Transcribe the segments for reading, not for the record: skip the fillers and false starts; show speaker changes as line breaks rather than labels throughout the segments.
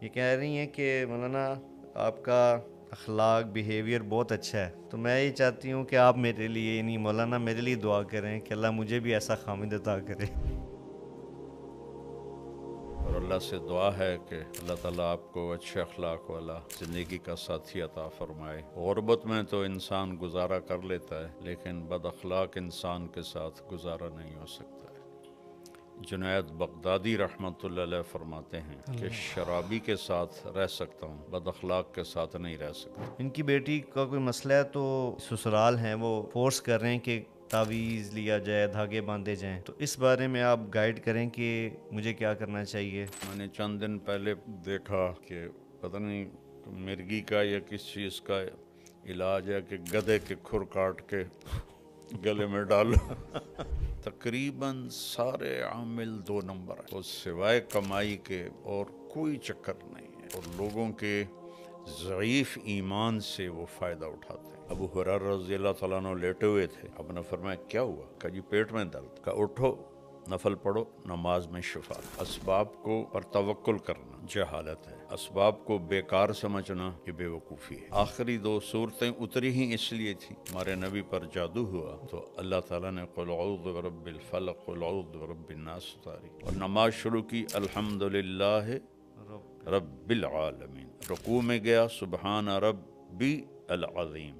یہ کہہ رہی ہیں کہ مولانا آپ کا اخلاق بیہیویئر بہت اچھا ہے، تو میں یہ چاہتی ہوں کہ آپ میرے لیے یعنی مولانا میرے لیے دعا کریں کہ اللہ مجھے بھی ایسا خامد عطا کرے۔
اور اللہ سے دعا ہے کہ اللہ تعالیٰ آپ کو اچھے اخلاق والا زندگی کا ساتھی عطا فرمائے۔ غربت میں تو انسان گزارا کر لیتا ہے، لیکن بد اخلاق انسان کے ساتھ گزارا نہیں ہو سکتا ہے۔ جنید بغدادی رحمۃ اللہ علیہ فرماتے ہیں کہ شرابی کے ساتھ رہ سکتا ہوں، بد اخلاق کے ساتھ نہیں رہ سکتا۔
ان کی بیٹی کا کوئی مسئلہ ہے تو سسرال ہیں، وہ فورس کر رہے ہیں کہ تعویذ لیا جائے، دھاگے باندھے جائیں، تو اس بارے میں آپ گائیڈ کریں کہ مجھے کیا کرنا چاہیے۔
میں نے چند دن پہلے دیکھا کہ پتہ نہیں مرگی کا یا کس چیز کا علاج ہے کہ گدھے کے کھر کاٹ کے گلے میں ڈالو۔ تقریباً سارے عامل 2 نمبر ہیں، اور سوائے کمائی کے اور کوئی چکر نہیں ہے، اور لوگوں کے ضعیف ایمان سے وہ فائدہ اٹھاتے ہیں۔ ابو ہریرہ رضی اللہ تعالیٰ عنہ لیٹے ہوئے تھے، آپ نے فرمایا کیا ہوا؟ کہا جی پیٹ میں درد۔ کہا اٹھو، نفل پڑھو، نماز میں شفا۔ اسباب کو پر توکل کرنا جہالت ہے، اسباب کو بیکار سمجھنا یہ بے وقوفی ہے۔ آخری 2 صورتیں اتری ہی اس لیے تھی، ہمارے نبی پر جادو ہوا تو اللہ تعالیٰ نے قل اعوذ برب الفلق قل اعوذ برب الناس اتاری، اور نماز شروع کی الحمدللہ رب العالمین۔ رکوع میں گیا سبحان ربی العظیم،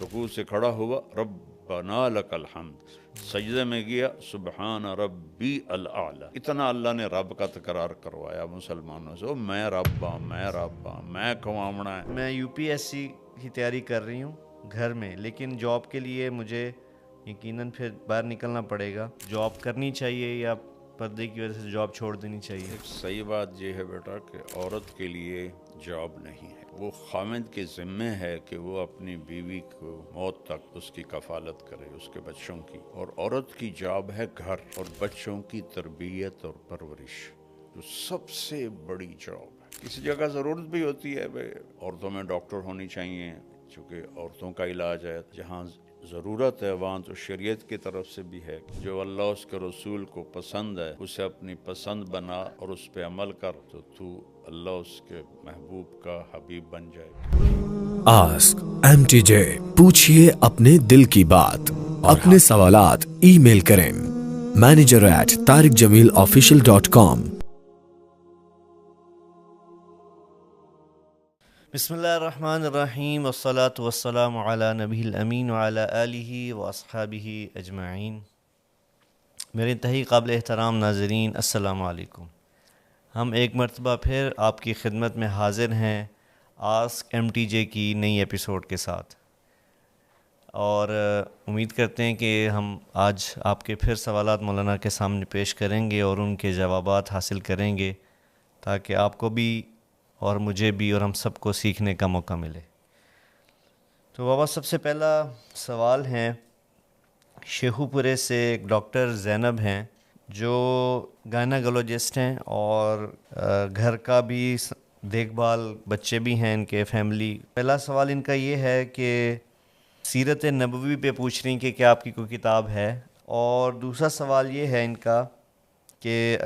رکوع سے کھڑا ہوا ربنا لک الحمد، سجدے میں گیا سبحان ربی الاعلی۔ اتنا اللہ نے رب کا تکرار کروایا مسلمانوں سے، میں رب ہاں، میں رب ہاں، میں کھوامنا ہے۔
میں یو پی ایس سی کی تیاری کر رہی ہوں گھر میں، لیکن جاب کے لیے مجھے یقیناً پھر باہر نکلنا پڑے گا۔ جاب کرنی چاہیے یا پردے کی وجہ سے جاب چھوڑ دینی چاہیے؟
ایک صحیح بات یہ ہے بیٹا کہ عورت کے لیے جاب نہیں ہے، وہ خامد کے ذمے ہے کہ وہ اپنی بیوی کو موت تک اس کی کفالت کرے، اس کے بچوں کی، اور عورت کی جاب ہے گھر اور بچوں کی تربیت اور پرورش، جو سب سے بڑی جاب ہے۔ کسی جگہ ضرورت بھی ہوتی ہے بھائی عورتوں میں ڈاکٹر ہونی چاہیے، چونکہ عورتوں کا علاج ہے، جہاں ضرورت ہے وہاں تو شریعت کی طرف سے بھی ہے، جو اللہ اس کے رسول کو پسند ہے اسے اپنی پسند بنا اور اس پہ عمل کر، تو اللہ اس کے محبوب کا حبیب بن جائے گا۔
آسک ایم ٹی جے، پوچھئے اپنے دل کی بات، اپنے سوالات ای میل کریں manager@tariqjamilofficial.com۔
بسم اللہ الرحمن الرحیم، والصلاة والسلام علی نبی الامین وعلی آلہ واصحابہ اجمعین۔ میرے انتہائی قابل احترام ناظرین، السلام علیکم۔ ہم ایک مرتبہ پھر آپ کی خدمت میں حاضر ہیں آسک ایم ٹی جے کی نئی ایپیسوڈ کے ساتھ، اور امید کرتے ہیں کہ ہم آج آپ کے پھر سوالات مولانا کے سامنے پیش کریں گے اور ان کے جوابات حاصل کریں گے، تاکہ آپ کو بھی اور مجھے بھی اور ہم سب کو سیکھنے کا موقع ملے۔ تو بابا سب سے پہلا سوال ہے، شیخو پورے سے ایک ڈاکٹر زینب ہیں جو گائناکولوجسٹ ہیں، اور گھر کا بھی دیکھ بھال، بچے بھی ہیں ان کے، فیملی۔ پہلا سوال ان کا یہ ہے کہ سیرت نبوی پہ پوچھ رہی ہیں کہ کیا آپ کی کوئی کتاب ہے، اور دوسرا سوال یہ ہے ان کا کہ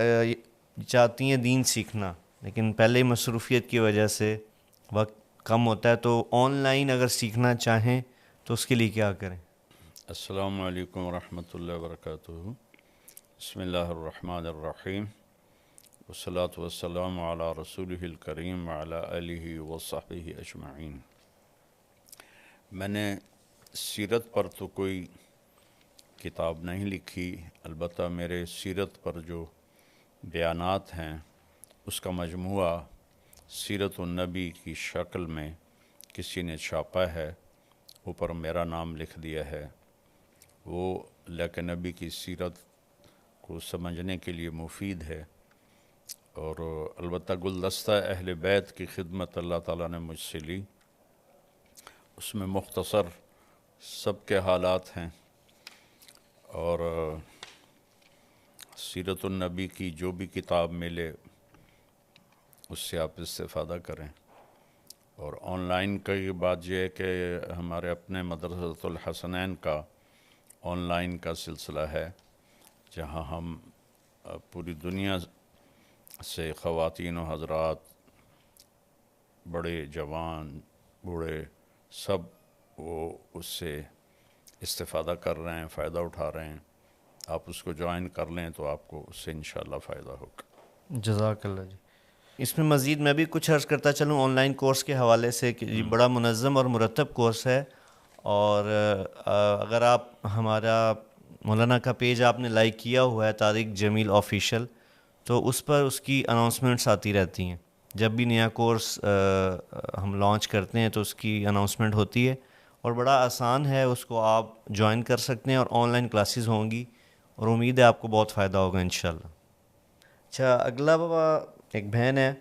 چاہتی ہیں دین سیکھنا، لیکن پہلے مصروفیت کی وجہ سے وقت کم ہوتا ہے، تو آن لائن اگر سیکھنا چاہیں تو اس کے لیے کیا کریں؟
السلام علیکم ورحمۃ اللہ وبرکاتہ۔ بسم اللہ الرحمن الرحیم، والصلاة والسلام علی رسولہ الکریم وعلی آلہ وصحبہ اجمعین۔ میں نے سیرت پر تو کوئی کتاب نہیں لکھی، البتہ میرے سیرت پر جو بیانات ہیں اس کا مجموعہ سیرت النبی کی شکل میں کسی نے چھاپا ہے، اوپر میرا نام لکھ دیا ہے۔ وہ اللہ کے نبی کی سیرت کو سمجھنے کے لیے مفید ہے، اور البتہ گلدستہ اہل بیت کی خدمت اللہ تعالیٰ نے مجھ سے لی، اس میں مختصر سب کے حالات ہیں، اور سیرت النبی کی جو بھی کتاب ملے اس سے آپ استفادہ کریں۔ اور آن لائن کی بات یہ ہے کہ ہمارے اپنے مدرسۃ الحسنین کا آن لائن کا سلسلہ ہے، جہاں ہم پوری دنیا سے خواتین و حضرات بڑے جوان بوڑھے سب وہ اس سے استفادہ کر رہے ہیں، فائدہ اٹھا رہے ہیں. آپ اس کو جوائن کر لیں تو آپ کو اس سے انشاءاللہ فائدہ ہوگا.
جزاک اللہ جی. اس میں مزید میں بھی کچھ عرض کرتا چلوں آن لائن کورس کے حوالے سے کہ یہ بڑا منظم اور مرتب کورس ہے. اور اگر آپ ہمارا مولانا کا پیج آپ نے لائک کیا ہوا ہے طارق جمیل آفیشیل، تو اس پر اس کی اناؤنسمنٹس آتی رہتی ہیں. جب بھی نیا کورس ہم لانچ کرتے ہیں تو اس کی اناؤنسمنٹ ہوتی ہے، اور بڑا آسان ہے، اس کو آپ جوائن کر سکتے ہیں اور آن لائن کلاسز ہوں گی، اور امید ہے آپ کو بہت فائدہ ہوگا انشاءاللہ. اچھا، اگلا بابا ایک بہن ہے،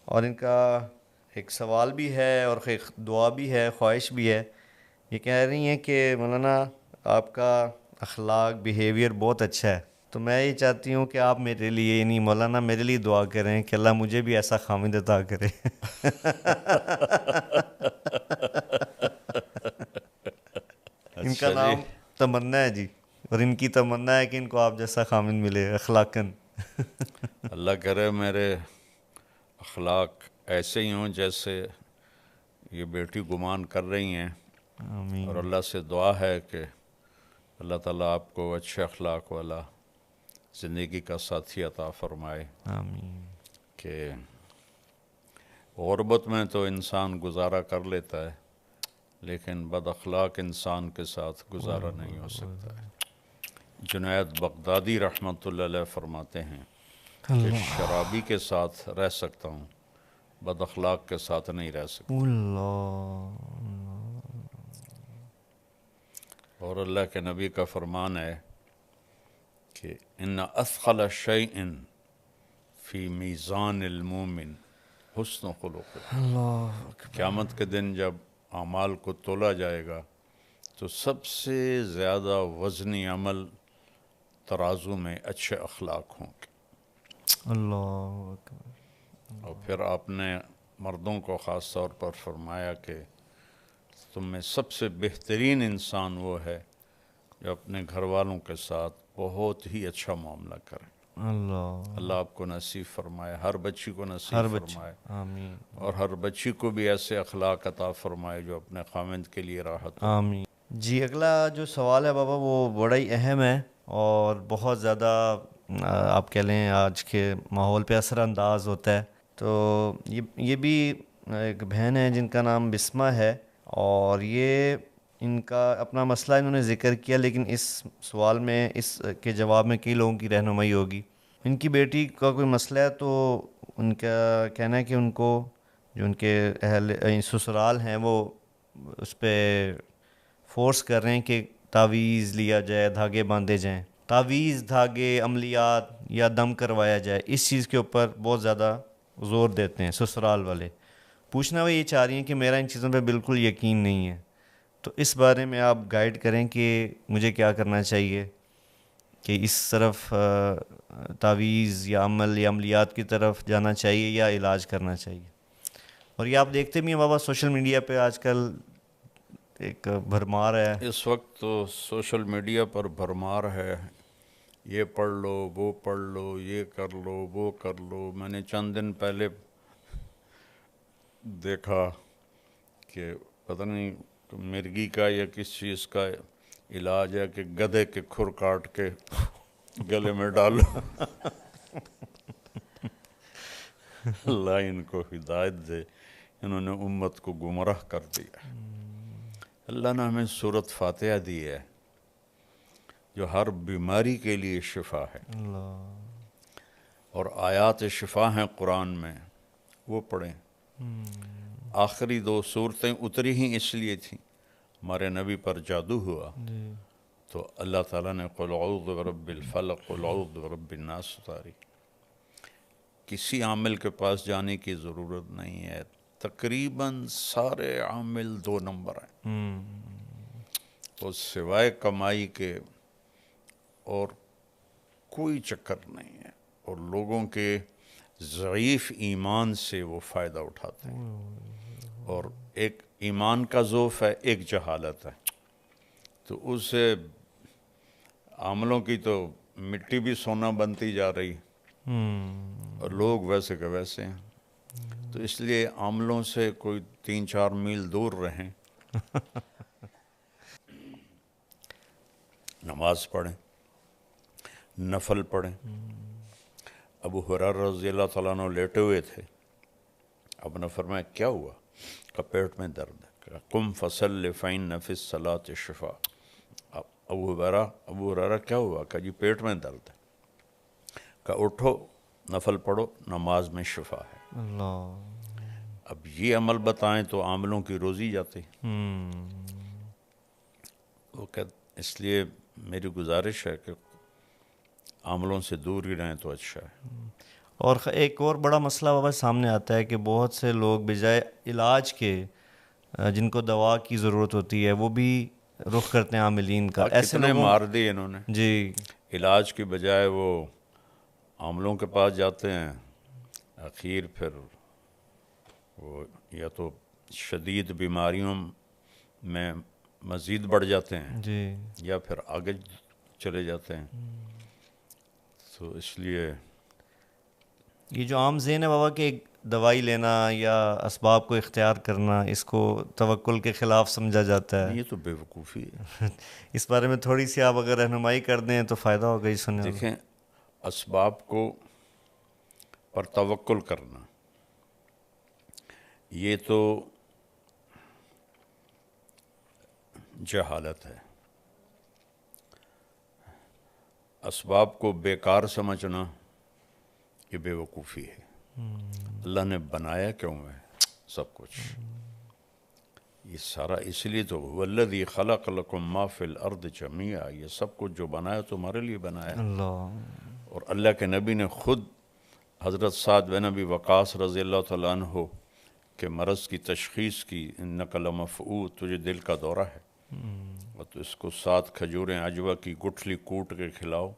اور ان کا ایک سوال بھی ہے اور ایک دعا بھی ہے، خواہش بھی ہے. یہ کہہ رہی ہیں کہ مولانا آپ کا اخلاق بیہیویئر بہت اچھا ہے، تو میں یہ چاہتی ہوں کہ آپ میرے لیے نہیں مولانا میرے لیے دعا کریں کہ اللہ مجھے بھی ایسا خامد عطا کرے. ان کا
اچھا جی،
نام تمنا ہے جی، اور ان کی تمنا ہے کہ ان کو آپ جیسا خامد ملے اخلاقاً.
اللہ کرے میرے اخلاق ایسے ہی ہوں جیسے یہ بیٹی گمان کر رہی ہیں.
آمین.
اور اللہ سے دعا ہے کہ اللہ تعالیٰ آپ کو اچھے اخلاق والا زندگی کا ساتھی عطا فرمائے.
آمین.
کہ غربت میں تو انسان گزارا کر لیتا ہے، لیکن بد اخلاق انسان کے ساتھ گزارا نہیں ہو سکتا ہے. جنید بغدادی رحمۃ اللہ علیہ فرماتے ہیں کہ شرابی کے ساتھ رہ سکتا ہوں، بد اخلاق کے ساتھ نہیں رہ سکتا.
اللہ.
اور اللہ کے نبی کا فرمان ہے کہ ان اثقل شیء فی میزان المومن حسن خلق.
اللہ.
قیامت کے دن جب اعمال کو تولا جائے گا تو سب سے زیادہ وزنی عمل ترازو میں اچھے اخلاق ہوں گے.
اللہ اکبر.
اور پھر آپ نے مردوں کو خاص طور پر فرمایا کہ تم میں سب سے بہترین انسان وہ ہے جو اپنے گھر والوں کے ساتھ بہت ہی اچھا معاملہ کرے. اللہ آپ کو نصیب فرمائے، ہر بچی کو نصیب
ہر بچے.
فرمائے،
آمین.
اور ہر بچی کو بھی ایسے اخلاق عطا فرمائے جو اپنے خاوند کے لیے راحت ہو.
آمین. جی، اگلا جو سوال ہے بابا وہ بڑا ہی اہم ہے اور بہت زیادہ آپ کہہ لیں آج کے ماحول پہ اثر انداز ہوتا ہے. تو یہ بھی ایک بہن ہے جن کا نام بسمہ ہے، اور یہ ان کا اپنا مسئلہ انہوں نے ذکر کیا، لیکن اس سوال میں اس کے جواب میں کئی لوگوں کی رہنمائی ہوگی. ان کی بیٹی کا کوئی مسئلہ ہے، تو ان کا کہنا ہے کہ ان کو جو ان کے اہل سسرال ہیں وہ اس پہ فورس کر رہے ہیں کہ تعویذ لیا جائے، دھاگے باندھے جائیں، تعویذ، دھاگے، عملیات یا دم کروایا جائے. اس چیز کے اوپر بہت زیادہ زور دیتے ہیں سسرال والے. پوچھنا وہ یہ چاہ رہی ہیں کہ میرا ان چیزوں پہ بالکل یقین نہیں ہے، تو اس بارے میں آپ گائیڈ کریں کہ مجھے کیا کرنا چاہیے، کہ اس طرف تعویذ یا عمل یا عملیات کی طرف جانا چاہیے یا علاج کرنا چاہیے. اور یہ آپ دیکھتے بھی ہیں بابا سوشل میڈیا پہ آج کل ایک بھرمار ہے.
اس وقت تو سوشل میڈیا پر بھرمار ہے، یہ پڑھ لو، وہ پڑھ لو، یہ کر لو، وہ کر لو. میں نے چند دن پہلے دیکھا کہ پتہ نہیں مرغی کا یا کس چیز کا علاج ہے کہ گدھے کے کھر کاٹ کے گلے میں ڈالو. اللہ ان کو ہدایت دے، انہوں نے امت کو گمراہ کر دیا. اللہ نے ہمیں سورۃ فاتحہ دی ہے جو ہر بیماری کے لیے شفا ہے، اور آیات شفا ہیں قرآن میں، وہ پڑھیں. آخری 2 صورتیں اتری ہی اس لیے تھیں ہمارے نبی پر جادو ہوا تو اللہ تعالیٰ نے قل اعوذ برب الفلق قل اعوذ برب الناس اتاری. کسی عامل کے پاس جانے کی ضرورت نہیں ہے، تقریباً سارے عامل 2 نمبر ہیں، اور سوائے کمائی کے اور کوئی چکر نہیں ہے، اور لوگوں کے ضعیف ایمان سے وہ فائدہ اٹھاتے ہیں. اور ایک ایمان کا ضعف ہے، ایک جہالت ہے. تو اس سے عاملوں کی تو مٹی بھی سونا بنتی جا رہی، اور لوگ ویسے کہ ویسے ہیں. تو اس لیے عاملوں سے کوئی 3-4 میل دور رہیں، نماز پڑھیں، نفل پڑھیں۔ ابو ہریرہ رضی اللہ تعالیٰ عنہ لیٹے ہوئے تھے، اب نے فرمایا کیا ہوا؟ کہ پیٹ میں درد ہے۔ کہ قم فصل فإن فی الصلاۃ شفاء۔ ابو ہریرہ کیا ہوا؟ کہ جی پیٹ میں درد ہے۔ کہ اٹھو نفل پڑھو، نماز میں شفا ہے۔
اللہ،
اب یہ عمل بتائیں تو عاملوں کی روزی جاتی۔ وہ کہ اس لیے میری گزارش ہے کہ عاملوں سے دور ہی رہیں تو اچھا ہے۔
اور ایک اور بڑا مسئلہ بابا سامنے آتا ہے کہ بہت سے لوگ بجائے علاج کے جن کو دوا کی ضرورت ہوتی ہے وہ بھی رخ کرتے ہیں عاملین کا۔ ایسے
کتنے
لوگوں
مار دیے انہوں نے،
جی
علاج کی بجائے وہ عاملوں کے پاس جاتے ہیں، اخیر پھر وہ یا تو شدید بیماریوں میں مزید بڑھ جاتے ہیں
جی
یا پھر آگے چلے جاتے ہیں۔ تو اس لیے
یہ جو عام ذہن ہے بابا کہ دوائی لینا یا اسباب کو اختیار کرنا، اس کو توکل کے خلاف سمجھا جاتا ہے۔
یہ تو بے وقوفی ہے۔
اس بارے میں تھوڑی سی آپ اگر رہنمائی کر دیں تو فائدہ ہوگا۔ یہ سننے
دیکھیں، اسباب کو پر توکل کرنا یہ تو جہالت ہے۔ اسباب کو بیکار سمجھنا یہ بے وقوفی ہے۔ اللہ نے بنایا کیوں ہے سب کچھ؟ یہ سارا اس لیے تو والذی خلق لکم ما فی الارض جمیعا، یہ سب کچھ جو بنایا تمہارے لیے بنایا۔
اللہ،
اور اللہ کے نبی نے خود حضرت سعد بن ابی وقاص رضی اللہ تعالیٰ عنہ کے مرض کی تشخیص کی، انک لمفعود، تجھے دل کا دورہ ہے، اور تو اس کو 7 کھجوریں عجوہ کی گٹھلی کوٹ کے کھلاؤ۔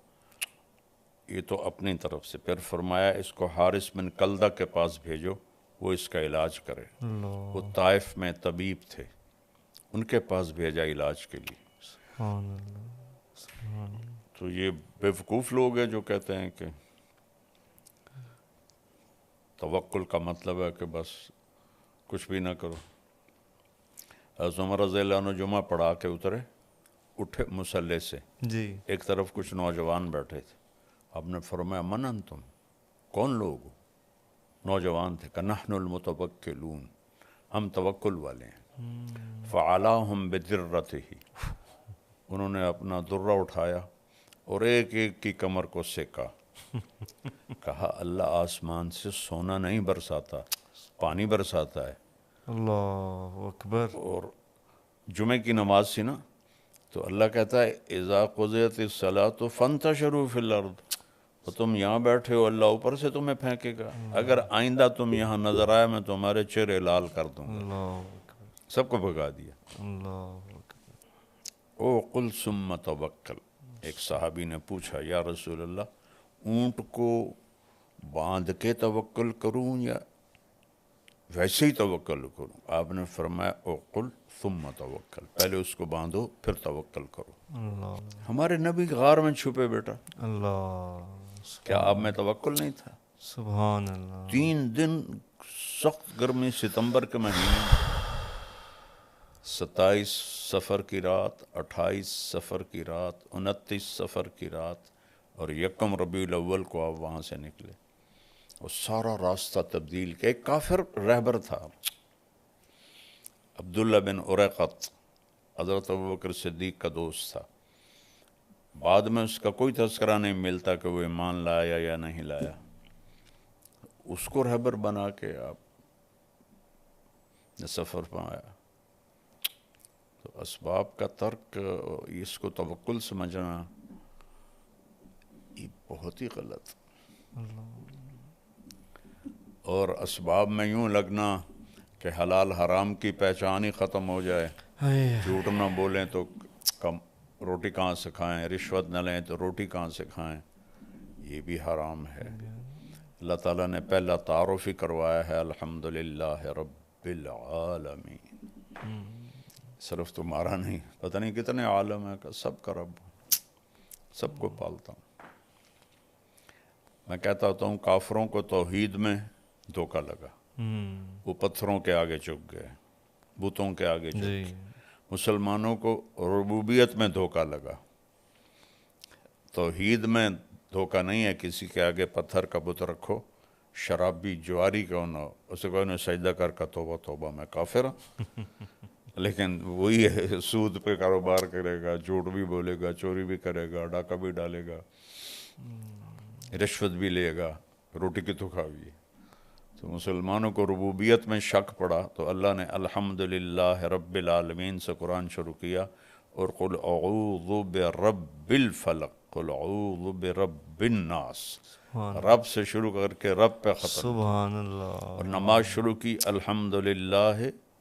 یہ تو اپنی طرف سے۔ پھر فرمایا اس کو حارث بن کلدہ کے پاس بھیجو، وہ اس کا علاج کرے۔ وہ طائف میں طبیب تھے، ان کے پاس بھیجا علاج کے لیے۔
سبحان اللہ۔
تو یہ بیوقوف لوگ ہیں جو کہتے ہیں کہ توکل کا مطلب ہے کہ بس کچھ بھی نہ کرو۔ حضرت عمر رضی اللہ عنہ جمعہ پڑھا کے اترے، اٹھے مصلی سے،
جی
ایک طرف کچھ نوجوان بیٹھے تھے۔ آپ نے فرمایا من انتم، کون لوگ ہو؟ نوجوان تھے۔ کہ نحن المتوکلون، ہم توکل والے ہیں۔ فعلاہم بدرتہ، انہوں نے اپنا درہ اٹھایا اور ایک ایک کی کمر کو سیکا۔ کہا اللہ آسمان سے سونا نہیں برساتا، پانی برساتا ہے۔
اللہ اکبر۔
اور جمعے کی نماز سی نا، تو اللہ کہتا ہے اذا قضیت الصلاۃ فانتشروا فی الارض، تو تم یہاں بیٹھے ہو، اللہ اوپر سے تمہیں پھینکے گا۔ اگر آئندہ تم یہاں نظر آئے میں تمہارے چہرے لال کر دوں گا۔
اللہ اکبر،
سب کو بھگا دیا۔
اللہ اکبر۔
او قل ثم توکل، ایک صحابی نے پوچھا یا رسول اللہ اونٹ کو باندھ کے توکل کروں یا ویسے ہی توکل کروں؟ آپ نے فرمایا او قل ثم توکل، پہلے اس کو باندھو پھر توکل کرو۔
اللہ
ہمارے نبی غار میں چھپے بیٹا،
اللہ،
کیا آپ میں توکل نہیں تھا؟
سبحان اللہ۔
3 دن سخت گرمی ستمبر کے مہینے، 27 صفر کی رات، 28 صفر کی رات، 29 صفر کی رات، اور 1 ربیع الاول کو آپ وہاں سے نکلے، اور سارا راستہ تبدیل کیا۔ ایک کافر رہبر تھا، عبداللہ بن اریقط، حضرت ابوبکر صدیق کا دوست تھا۔ بعد میں اس کا کوئی تذکرہ نہیں ملتا کہ وہ ایمان لایا یا نہیں لایا۔ اس کو رہبر بنا کے آپ نے سفر پر آیا۔ تو اسباب کا ترک، اس کو توکل سمجھنا، یہ بہت ہی غلط۔ اور اسباب میں یوں لگنا کہ حلال حرام کی پہچان ہی ختم ہو جائے، جھوٹ نہ بولیں تو روٹی کہاں سے کھائیں، رشوت نہ لیں تو روٹی کہاں سے کھائیں، یہ بھی حرام ہے۔ اللہ تعالیٰ نے پہلا تعارف ہی کروایا ہے الحمدللہ رب العالمین، صرف تمہارا نہیں، پتہ نہیں کتنے عالم ہے کہ سب کا رب، سب کو پالتا ہوں۔ میں کہتا ہوتا ہوں کافروں کو توحید میں دھوکہ لگا، وہ پتھروں کے آگے جھک گئے، بتوں کے آگے جھک
جی
گئے۔ مسلمانوں کو ربوبیت میں دھوکہ لگا، توحید میں دھوکہ نہیں ہے۔ کسی کے آگے پتھر کا بت رکھو، شرابی جواری کیوں نہ ہو، اسے کہو نے سجدہ کر کا توبہ توبہ میں کافر ہوں، لیکن وہی ہے سود پہ کاروبار کرے گا، جھوٹ بھی بولے گا، چوری بھی کرے گا، ڈاکہ بھی ڈالے گا، رشوت بھی لے گا، روٹی کی تو کھاوی۔ تو مسلمانوں کو ربوبیت میں شک پڑا تو اللہ نے الحمدللہ رب العالمین سے قرآن شروع کیا، اور قل اعوذ برب الفلق، قل اعوذ برب الناس، رب سے شروع کر کے رب پہ ختم،
سبحان اللہ،
اور نماز شروع کی الحمدللہ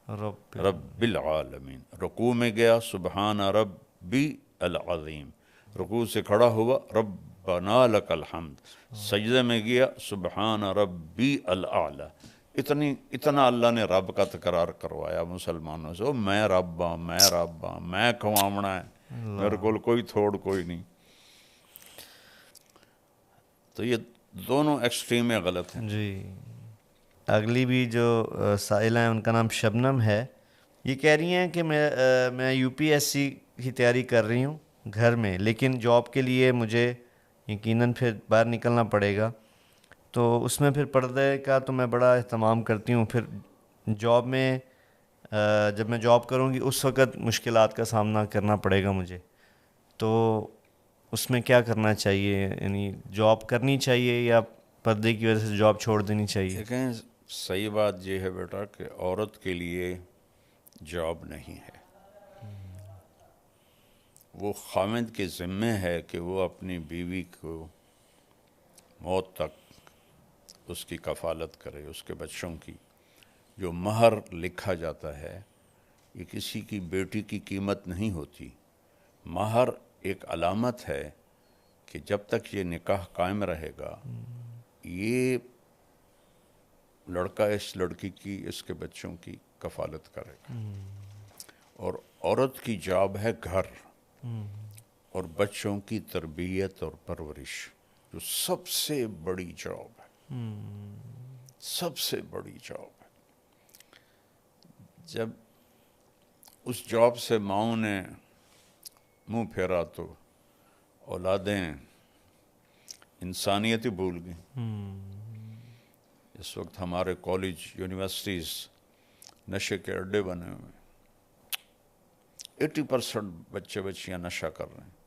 رب
رب العالمین۔ رکوع میں گیا سبحان ربی العظیم، رکوع سے کھڑا ہوا ربنا لک الحمد، سجدے میں گیا سبحان ربی الاعلی۔ اتنا اللہ نے رب کا تکرار کروایا مسلمانوں سے، میں رب ہاں، میں رب ہاں، میں کھوامنا ہے، میرے کول کوئی تھوڑ کوئی نہیں۔ تو یہ دونوں ایکسٹریم غلط ہیں۔
جی۔ اگلی بھی جو سائلہ ہیں ان کا نام شبنم ہے، یہ کہہ رہی ہیں کہ میں یو پی ایس سی کی تیاری کر رہی ہوں گھر میں، لیکن جاب کے لیے مجھے یقیناً پھر باہر نکلنا پڑے گا، تو اس میں پھر پردے کا تو میں بڑا اہتمام کرتی ہوں، پھر جاب میں جب میں جاب کروں گی اس وقت مشکلات کا سامنا کرنا پڑے گا مجھے، تو اس میں کیا کرنا چاہیے؟ یعنی جاب کرنی چاہیے یا پردے کی وجہ سے جاب چھوڑ دینی چاہیے؟
دیکھیں صحیح بات یہ ہے بیٹا کہ عورت کے لیے جاب نہیں ہے، وہ خاوند کے ذمے ہے کہ وہ اپنی بیوی کو موت تک اس کی کفالت کرے، اس کے بچوں کی۔ جو مہر لکھا جاتا ہے یہ کسی کی بیٹی کی قیمت نہیں ہوتی، مہر ایک علامت ہے کہ جب تک یہ نکاح قائم رہے گا یہ لڑکا اس لڑکی کی، اس کے بچوں کی کفالت کرے گا۔ اور عورت کی جاب ہے گھر اور بچوں کی تربیت اور پرورش، جو سب سے بڑی جاب ہے، سب سے بڑی جاب ہے۔ جب اس جاب سے ماؤں نے منہ پھیرا تو اولادیں انسانیت ہی بھول گئیں۔ اس وقت ہمارے کالج یونیورسٹیز نشے کے اڈے بنے ہوئے ہیں، 80% بچے بچیاں نشہ کر رہے ہیں،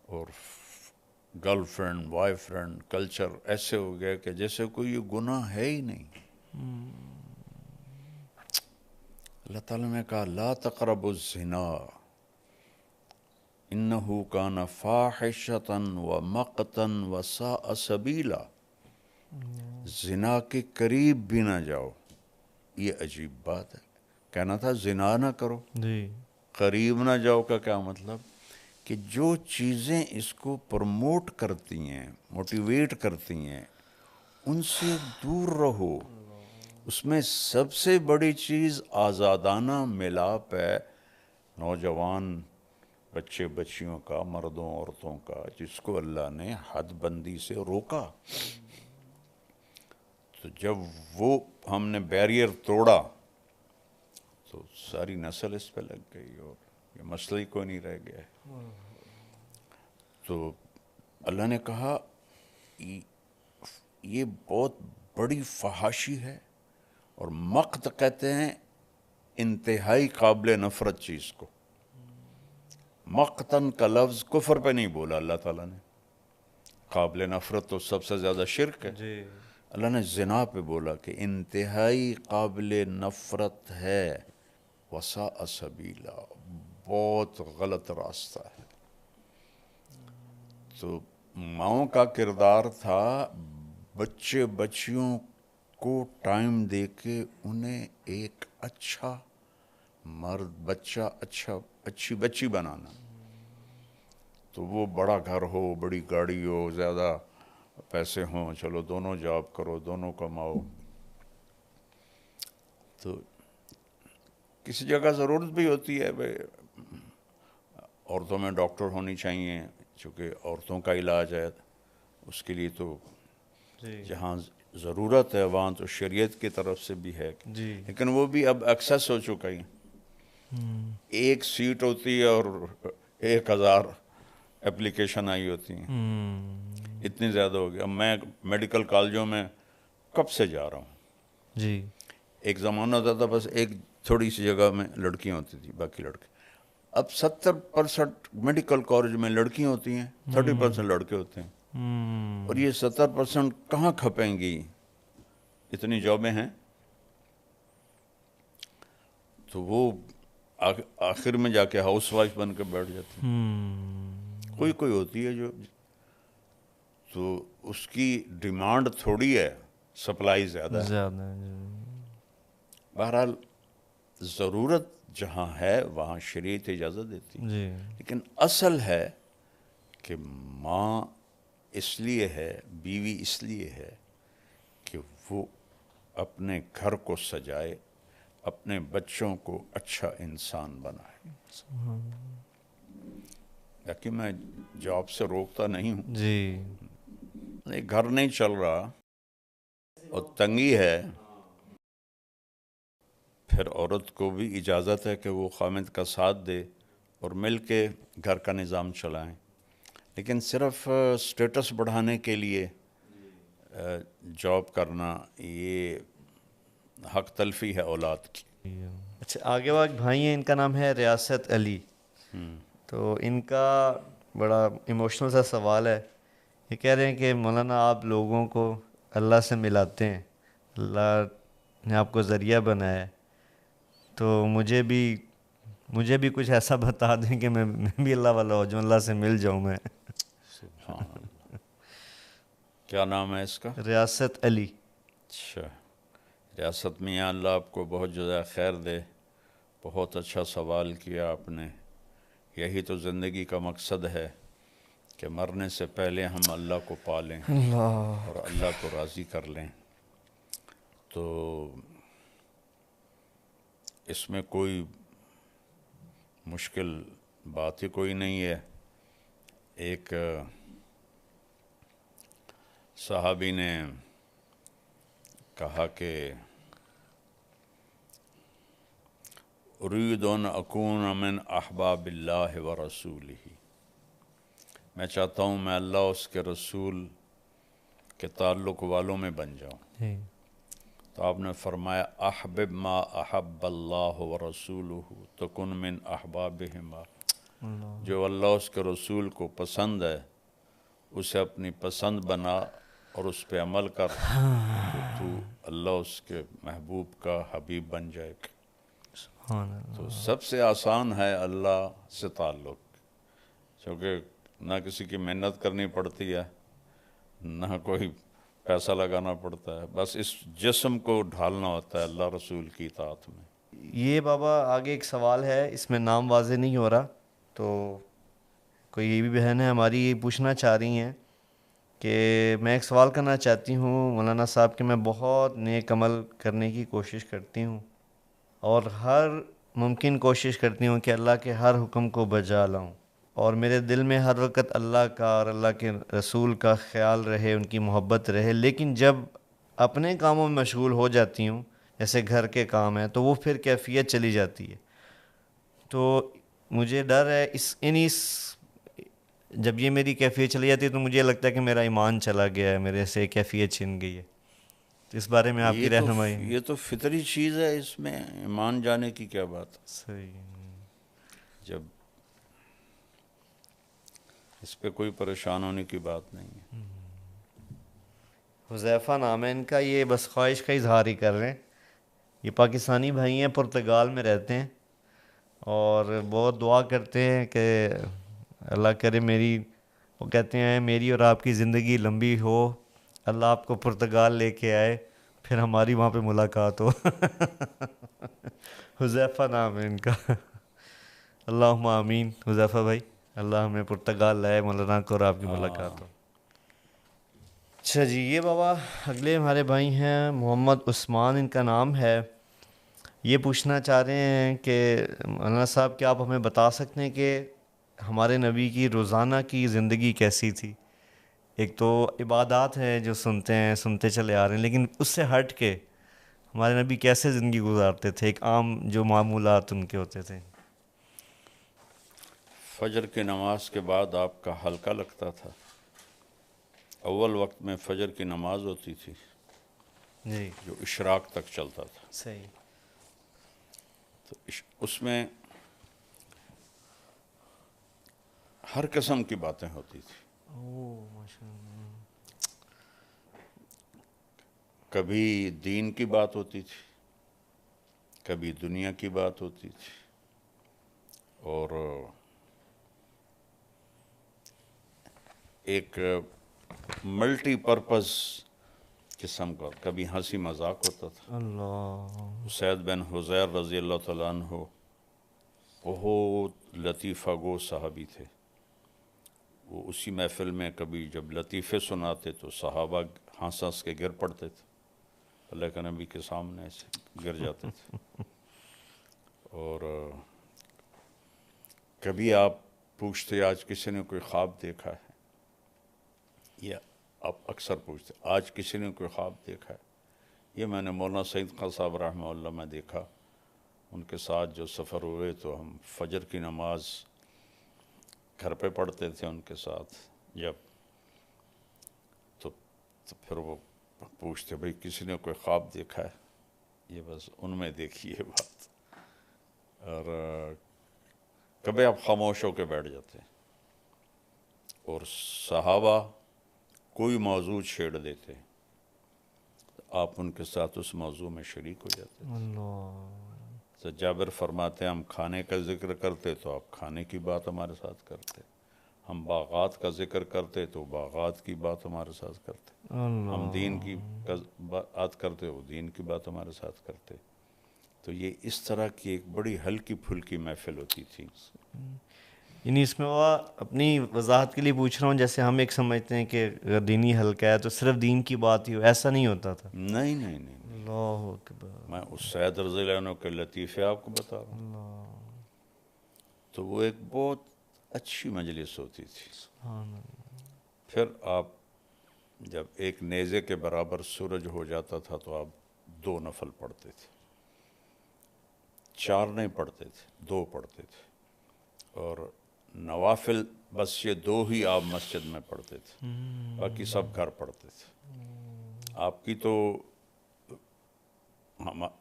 اور girl friend boy friend culture ایسے ہو گیا کہ جیسے کوئی یہ گناہ ہے ہی نہیں۔ اللہ تعالیٰ نے کہا لا تقربوا الزنا انہ کان فاحشۃ ومقتا وساء سبیلا، زنا کے قریب بھی نہ جاؤ۔ یہ عجیب بات ہے، کہنا تھا زنا نہ کرو،
جی
قریب نہ جاؤ کا کیا مطلب؟ کہ جو چیزیں اس کو پروموٹ کرتی ہیں، موٹیویٹ کرتی ہیں، ان سے دور رہو۔ اس میں سب سے بڑی چیز آزادانہ ملاپ ہے نوجوان بچے بچیوں کا، مردوں عورتوں کا، جس کو اللہ نے حد بندی سے روکا۔ تو جب وہ ہم نے بیریئر توڑا تو ساری نسل اس پہ لگ گئی اور یہ مسئلہ ہی کوئی نہیں رہ گیا ہے۔ تو اللہ نے کہا یہ بہت بڑی فحاشی ہے، اور مقت کہتے ہیں انتہائی قابل نفرت چیز کو۔ مقتن کا لفظ کفر پہ نہیں بولا اللہ تعالیٰ نے، قابل نفرت تو سب سے زیادہ شرک ہے،
جی
اللہ نے زنا پہ بولا کہ انتہائی قابل نفرت ہے، وساء سبیلا، بہت غلط راستہ ہے۔ تو ماؤں کا کردار تھا بچے بچیوں کو ٹائم دے کے انہیں ایک اچھا مرد بچہ، اچھی بچی بنانا۔ تو وہ بڑا گھر ہو، بڑی گاڑی ہو، زیادہ پیسے ہوں، چلو دونوں جاب کرو، دونوں کماؤ۔ تو کسی جگہ ضرورت بھی ہوتی ہے بھائی عورتوں میں ڈاکٹر ہونی چاہیے، چونکہ عورتوں کا علاج ہے، اس کے لیے تو
جی
جہاں ضرورت ہے وہاں تو شریعت کی طرف سے بھی ہے،
جی
لیکن وہ بھی اب ایکسیس ہو چکا ہے. ایک سیٹ ہوتی ہے اور 1000 اپلیکیشن آئی ہوتی ہیں، اتنی زیادہ ہو گیا. اب میں میڈیکل کالجوں میں کب سے جا رہا ہوں.
جی
ایک زمانہ ہوتا تھا بس ایک تھوڑی سی جگہ میں لڑکیاں ہوتی تھی، باقی لڑکے. اب 70% میڈیکل کالج میں لڑکیاں ہوتی ہیں، 30% لڑکے ہوتے ہیں. اور یہ 70% کہاں کھپیں گی؟ اتنی جابیں ہیں. تو وہ آخر میں جا کے ہاؤس وائف بن کے بیٹھ جاتی ہیں. کوئی ہوتی ہے جو، تو اس کی ڈیمانڈ تھوڑی ہے، سپلائی زیادہ ہے.
زیادہ.
بہرحال ضرورت جہاں ہے وہاں شریعت اجازت دیتی،
جی
لیکن اصل ہے کہ ماں اس لیے ہے، بیوی اس لیے ہے کہ وہ اپنے گھر کو سجائے، اپنے بچوں کو اچھا انسان بنائے. تاکہ میں جاب سے روکتا نہیں ہوں،
جی
گھر نہیں چل رہا اور تنگی ہے، پھر عورت کو بھی اجازت ہے کہ وہ خامد کا ساتھ دے اور مل کے گھر کا نظام چلائیں. لیکن صرف سٹیٹس بڑھانے کے لیے جاب کرنا یہ حق تلفی ہے اولاد کی.
اچھا، آگے والا بھائی ہیں، ان کا نام ہے ریاست علی. تو ان کا بڑا ایموشنل سا سوال ہے. یہ کہہ رہے ہیں کہ مولانا آپ لوگوں کو اللہ سے ملاتے ہیں، اللہ نے آپ کو ذریعہ بنایا ہے، تو مجھے بھی کچھ ایسا بتا دیں کہ میں بھی اللہ والا ہو جاؤں، اللہ سے مل جاؤں میں.
سبحان اللہ. کیا نام ہے اس کا؟
ریاست علی.
اچھا، ریاست میاں اللہ آپ کو بہت جزائے خیر دے. بہت اچھا سوال کیا آپ نے. یہی تو زندگی کا مقصد ہے کہ مرنے سے پہلے ہم اللہ کو پالیں اور اللہ کو راضی کر لیں. تو اس میں کوئی مشکل بات ہی کوئی نہیں ہے. ایک صحابی نے کہا کہ اريد ان اکون من احباب اللہ و رسولہ، میں چاہتا ہوں میں اللہ اس کے رسول کے تعلق والوں میں بن جاؤں. تو آپ نے فرمایا احبب ما احب اللہ و رسولہ تکن من احبابہما. جو اللہ اس کے رسول کو پسند ہے اسے اپنی پسند بنا اور اس پہ عمل کر، تو اللہ اس کے محبوب کا حبیب بن جائے گا. تو سب سے آسان ہے اللہ سے تعلق، کیونکہ نہ کسی کی محنت کرنی پڑتی ہے، نہ کوئی پیسہ لگانا پڑتا ہے، بس اس جسم کو ڈھالنا ہوتا ہے اللہ رسول کی اطاعت میں.
یہ بابا آگے ایک سوال ہے، اس میں نام واضح نہیں ہو رہا، تو کوئی یہ بھی بہن ہے ہماری یہ پوچھنا چاہ رہی ہیں کہ میں ایک سوال کرنا چاہتی ہوں مولانا صاحب کہ میں بہت نیک عمل کرنے کی کوشش کرتی ہوں اور ہر ممکن کوشش کرتی ہوں کہ اللہ کے ہر حکم کو بجا لاؤں، اور میرے دل میں ہر وقت اللہ کا اور اللہ کے رسول کا خیال رہے، ان کی محبت رہے. لیکن جب اپنے کاموں میں مشغول ہو جاتی ہوں، جیسے گھر کے کام ہیں، تو وہ پھر کیفیت چلی جاتی ہے. تو مجھے ڈر ہے جب یہ میری کیفیت چلی جاتی ہے تو مجھے لگتا ہے کہ میرا ایمان چلا گیا ہے، میرے سے کیفیت چھن گئی ہے. تو اس بارے میں آپ کی رہنمائی.
یہ تو فطری چیز ہے، اس میں ایمان جانے کی کیا بات.
صحیح.
جب اس پہ کوئی پریشان ہونے کی بات نہیں ہے.
حذیفہ نام ہے ان کا، یہ بس خواہش کا اظہار ہی کر رہے ہیں. یہ پاکستانی بھائی ہیں، پرتگال میں رہتے ہیں اور بہت دعا کرتے ہیں کہ اللہ کرے وہ کہتے ہیں میری اور آپ کی زندگی لمبی ہو، اللہ آپ کو پرتگال لے کے آئے، پھر ہماری وہاں پہ ملاقات ہو. حذیفہ نام ہے ان کا. اللہم آمین. حذیفہ بھائی اللہ ہمیں پرتگال لائے، مولانا کو اور آپ کی ملاقات ہو. اچھا جی، یہ بابا اگلے ہمارے بھائی ہیں محمد عثمان ان کا نام ہے. یہ پوچھنا چاہ رہے ہیں کہ مولانا صاحب کیا آپ ہمیں بتا سکتے ہیں کہ ہمارے نبی کی روزانہ کی زندگی کیسی تھی؟ ایک تو عبادات ہے جو سنتے چلے آ رہے ہیں، لیکن اس سے ہٹ کے ہمارے نبی کیسے زندگی گزارتے تھے، ایک عام جو معمولات ان کے ہوتے تھے.
فجر کی نماز کے بعد آپ کا ہلکا لگتا تھا. اول وقت میں فجر کی نماز ہوتی تھی
جی
جو اشراق تک چلتا تھا،
صحیح.
تو اس میں ہر قسم کی باتیں ہوتی تھی.
اوہ ماشاء اللہ.
کبھی دین کی بات ہوتی تھی، کبھی دنیا کی بات ہوتی تھی، اور ایک ملٹی پرپز قسم کا کبھی ہنسی مذاق ہوتا تھا.
اللہ.
سید بن حضیر رضی اللہ تعالیٰ عنہ بہت لطیفہ گو صحابی تھے. وہ اسی محفل میں کبھی جب لطیفے سناتے تو صحابہ ہنس ہنس کے گر پڑتے تھے، اللہ کے نبی کے سامنے ایسے گر جاتے تھے. اور کبھی آپ پوچھتے آج کسی نے کوئی خواب دیکھا ہے، یا آپ اکثر پوچھتے آج کسی نے کوئی خواب دیکھا ہے. یہ میں نے مولانا سعید خان صاحب رحمہ اللہ میں دیکھا. ان کے ساتھ جو سفر ہوئے تو ہم فجر کی نماز گھر پہ پڑھتے تھے ان کے ساتھ جب، تو پھر وہ پوچھتے بھئی کسی نے کوئی خواب دیکھا ہے. یہ بس ان میں دیکھی ہے بات. اور کبھی آپ خاموش ہو کے بیٹھ جاتے اور صحابہ کوئی موضوع چھیڑ دیتے، آپ ان کے ساتھ اس موضوع میں شریک ہو جاتے.
اللہ.
تو جابر فرماتے ہیں ہم کھانے کا ذکر کرتے تو آپ کھانے کی بات ہمارے ساتھ کرتے، ہم باغات کا ذکر کرتے تو باغات کی بات ہمارے ساتھ کرتے، ہم دین کی بات کرتے وہ دین کی بات ہمارے ساتھ کرتے. تو یہ اس طرح کی ایک بڑی ہلکی پھلکی محفل ہوتی تھی.
یعنی اس میں وہ اپنی وضاحت کے لیے پوچھ رہا ہوں، جیسے ہم ایک سمجھتے ہیں کہ اگر دینی حلقہ ہے تو صرف دین کی بات ہی ہو، ایسا نہیں ہوتا تھا.
نہیں نہیں نہیں،
اللہ اکبر.
میں اس سید رضی اللہ عنہ کے لطیفے آپ کو بتا رہا ہوں. تو وہ ایک بہت اچھی مجلس ہوتی تھی.
سبحان اللہ.
پھر آپ جب ایک نیزے کے برابر سورج ہو جاتا تھا تو آپ 2 نفل پڑھتے تھے، 4 نہیں پڑھتے تھے، 2 پڑھتے تھے. اور نوافل بس یہ 2 ہی آپ مسجد میں پڑھتے تھے، باقی سب گھر پڑھتے تھے. آپ کی تو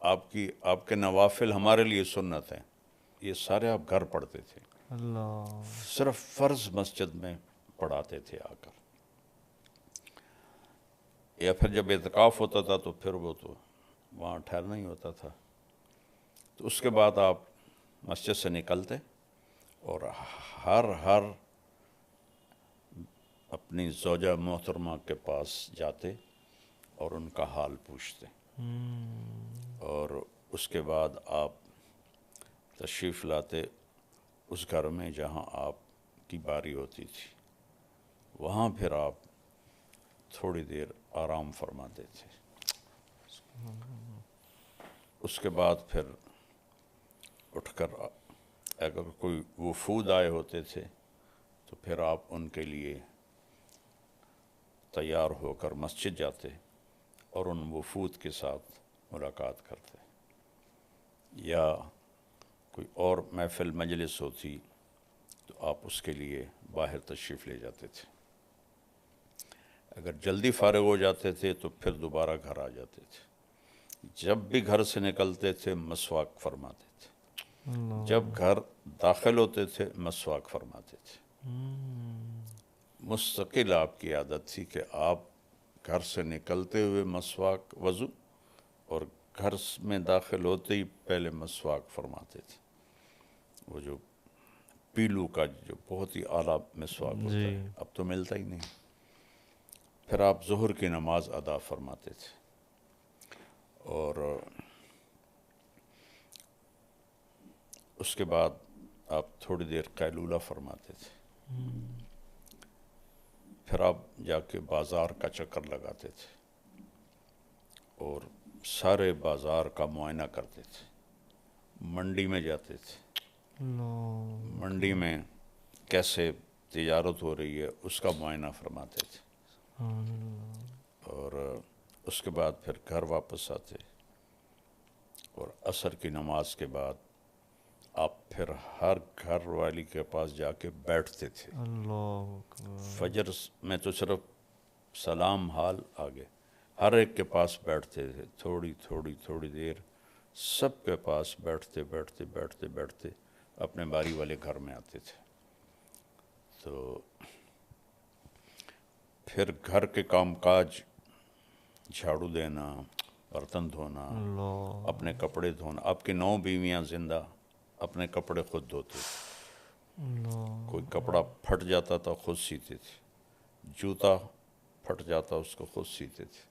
آپ کے نوافل ہمارے لیے سنت ہیں، یہ سارے آپ گھر پڑھتے تھے.
اللہ.
صرف فرض مسجد میں پڑھاتے تھے آ کر، یا پھر جب اعتکاف ہوتا تھا تو پھر وہ تو وہاں ٹھہرنا ہی ہوتا تھا. تو اس کے بعد آپ مسجد سے نکلتے اور ہر اپنی زوجہ محترمہ کے پاس جاتے اور ان کا حال پوچھتے، اور اس کے بعد آپ تشریف لاتے اس گھر میں جہاں آپ کی باری ہوتی تھی. وہاں پھر آپ تھوڑی دیر آرام فرماتے تھے. اس کے بعد پھر اٹھ کر اگر کوئی وفود آئے ہوتے تھے تو پھر آپ ان کے لیے تیار ہو کر مسجد جاتے اور ان وفود کے ساتھ ملاقات کرتے. یا کوئی اور محفل مجلس ہوتی تو آپ اس کے لیے باہر تشریف لے جاتے تھے. اگر جلدی فارغ ہو جاتے تھے تو پھر دوبارہ گھر آ جاتے تھے. جب بھی گھر سے نکلتے تھے مسواک فرماتے تھے، جب گھر داخل ہوتے تھے مسواک فرماتے تھے. مستقل آپ کی عادت تھی کہ آپ گھر سے نکلتے ہوئے مسواک وضو، اور گھر میں داخل ہوتے ہی پہلے مسواک فرماتے تھے. وہ جو پیلو کا جو بہت ہی اعلیٰ مسواک ہوتا ہے، اب تو ملتا ہی نہیں. پھر آپ ظہر کی نماز ادا فرماتے تھے اور اس کے بعد آپ تھوڑی دیر قیلولہ فرماتے تھے. پھر آپ جا کے بازار کا چکر لگاتے تھے اور سارے بازار کا معائنہ کرتے تھے. منڈی میں جاتے تھے، منڈی میں کیسے تجارت ہو رہی ہے اس کا معائنہ فرماتے تھے. اور اس کے بعد پھر گھر واپس آتے، اور عصر کی نماز کے بعد آپ پھر ہر گھر والی کے پاس جا کے بیٹھتے تھے۔
اللہ اکبر،
فجر میں تو صرف سلام حال آگے، ہر ایک کے پاس بیٹھتے تھے، تھوڑی دیر سب کے پاس بیٹھتے اپنے باری والے گھر میں آتے تھے۔ تو پھر گھر کے کام کاج، جھاڑو دینا، برتن دھونا،
اللہ
اپنے کپڑے دھونا۔ آپ کی 9 بیویاں زندہ اپنے کپڑے خود دھوتے تھے،
اللہ،
کوئی کپڑا پھٹ جاتا تھا خود سیتے تھے، جوتا پھٹ جاتا اس کو خود سیتے تھے،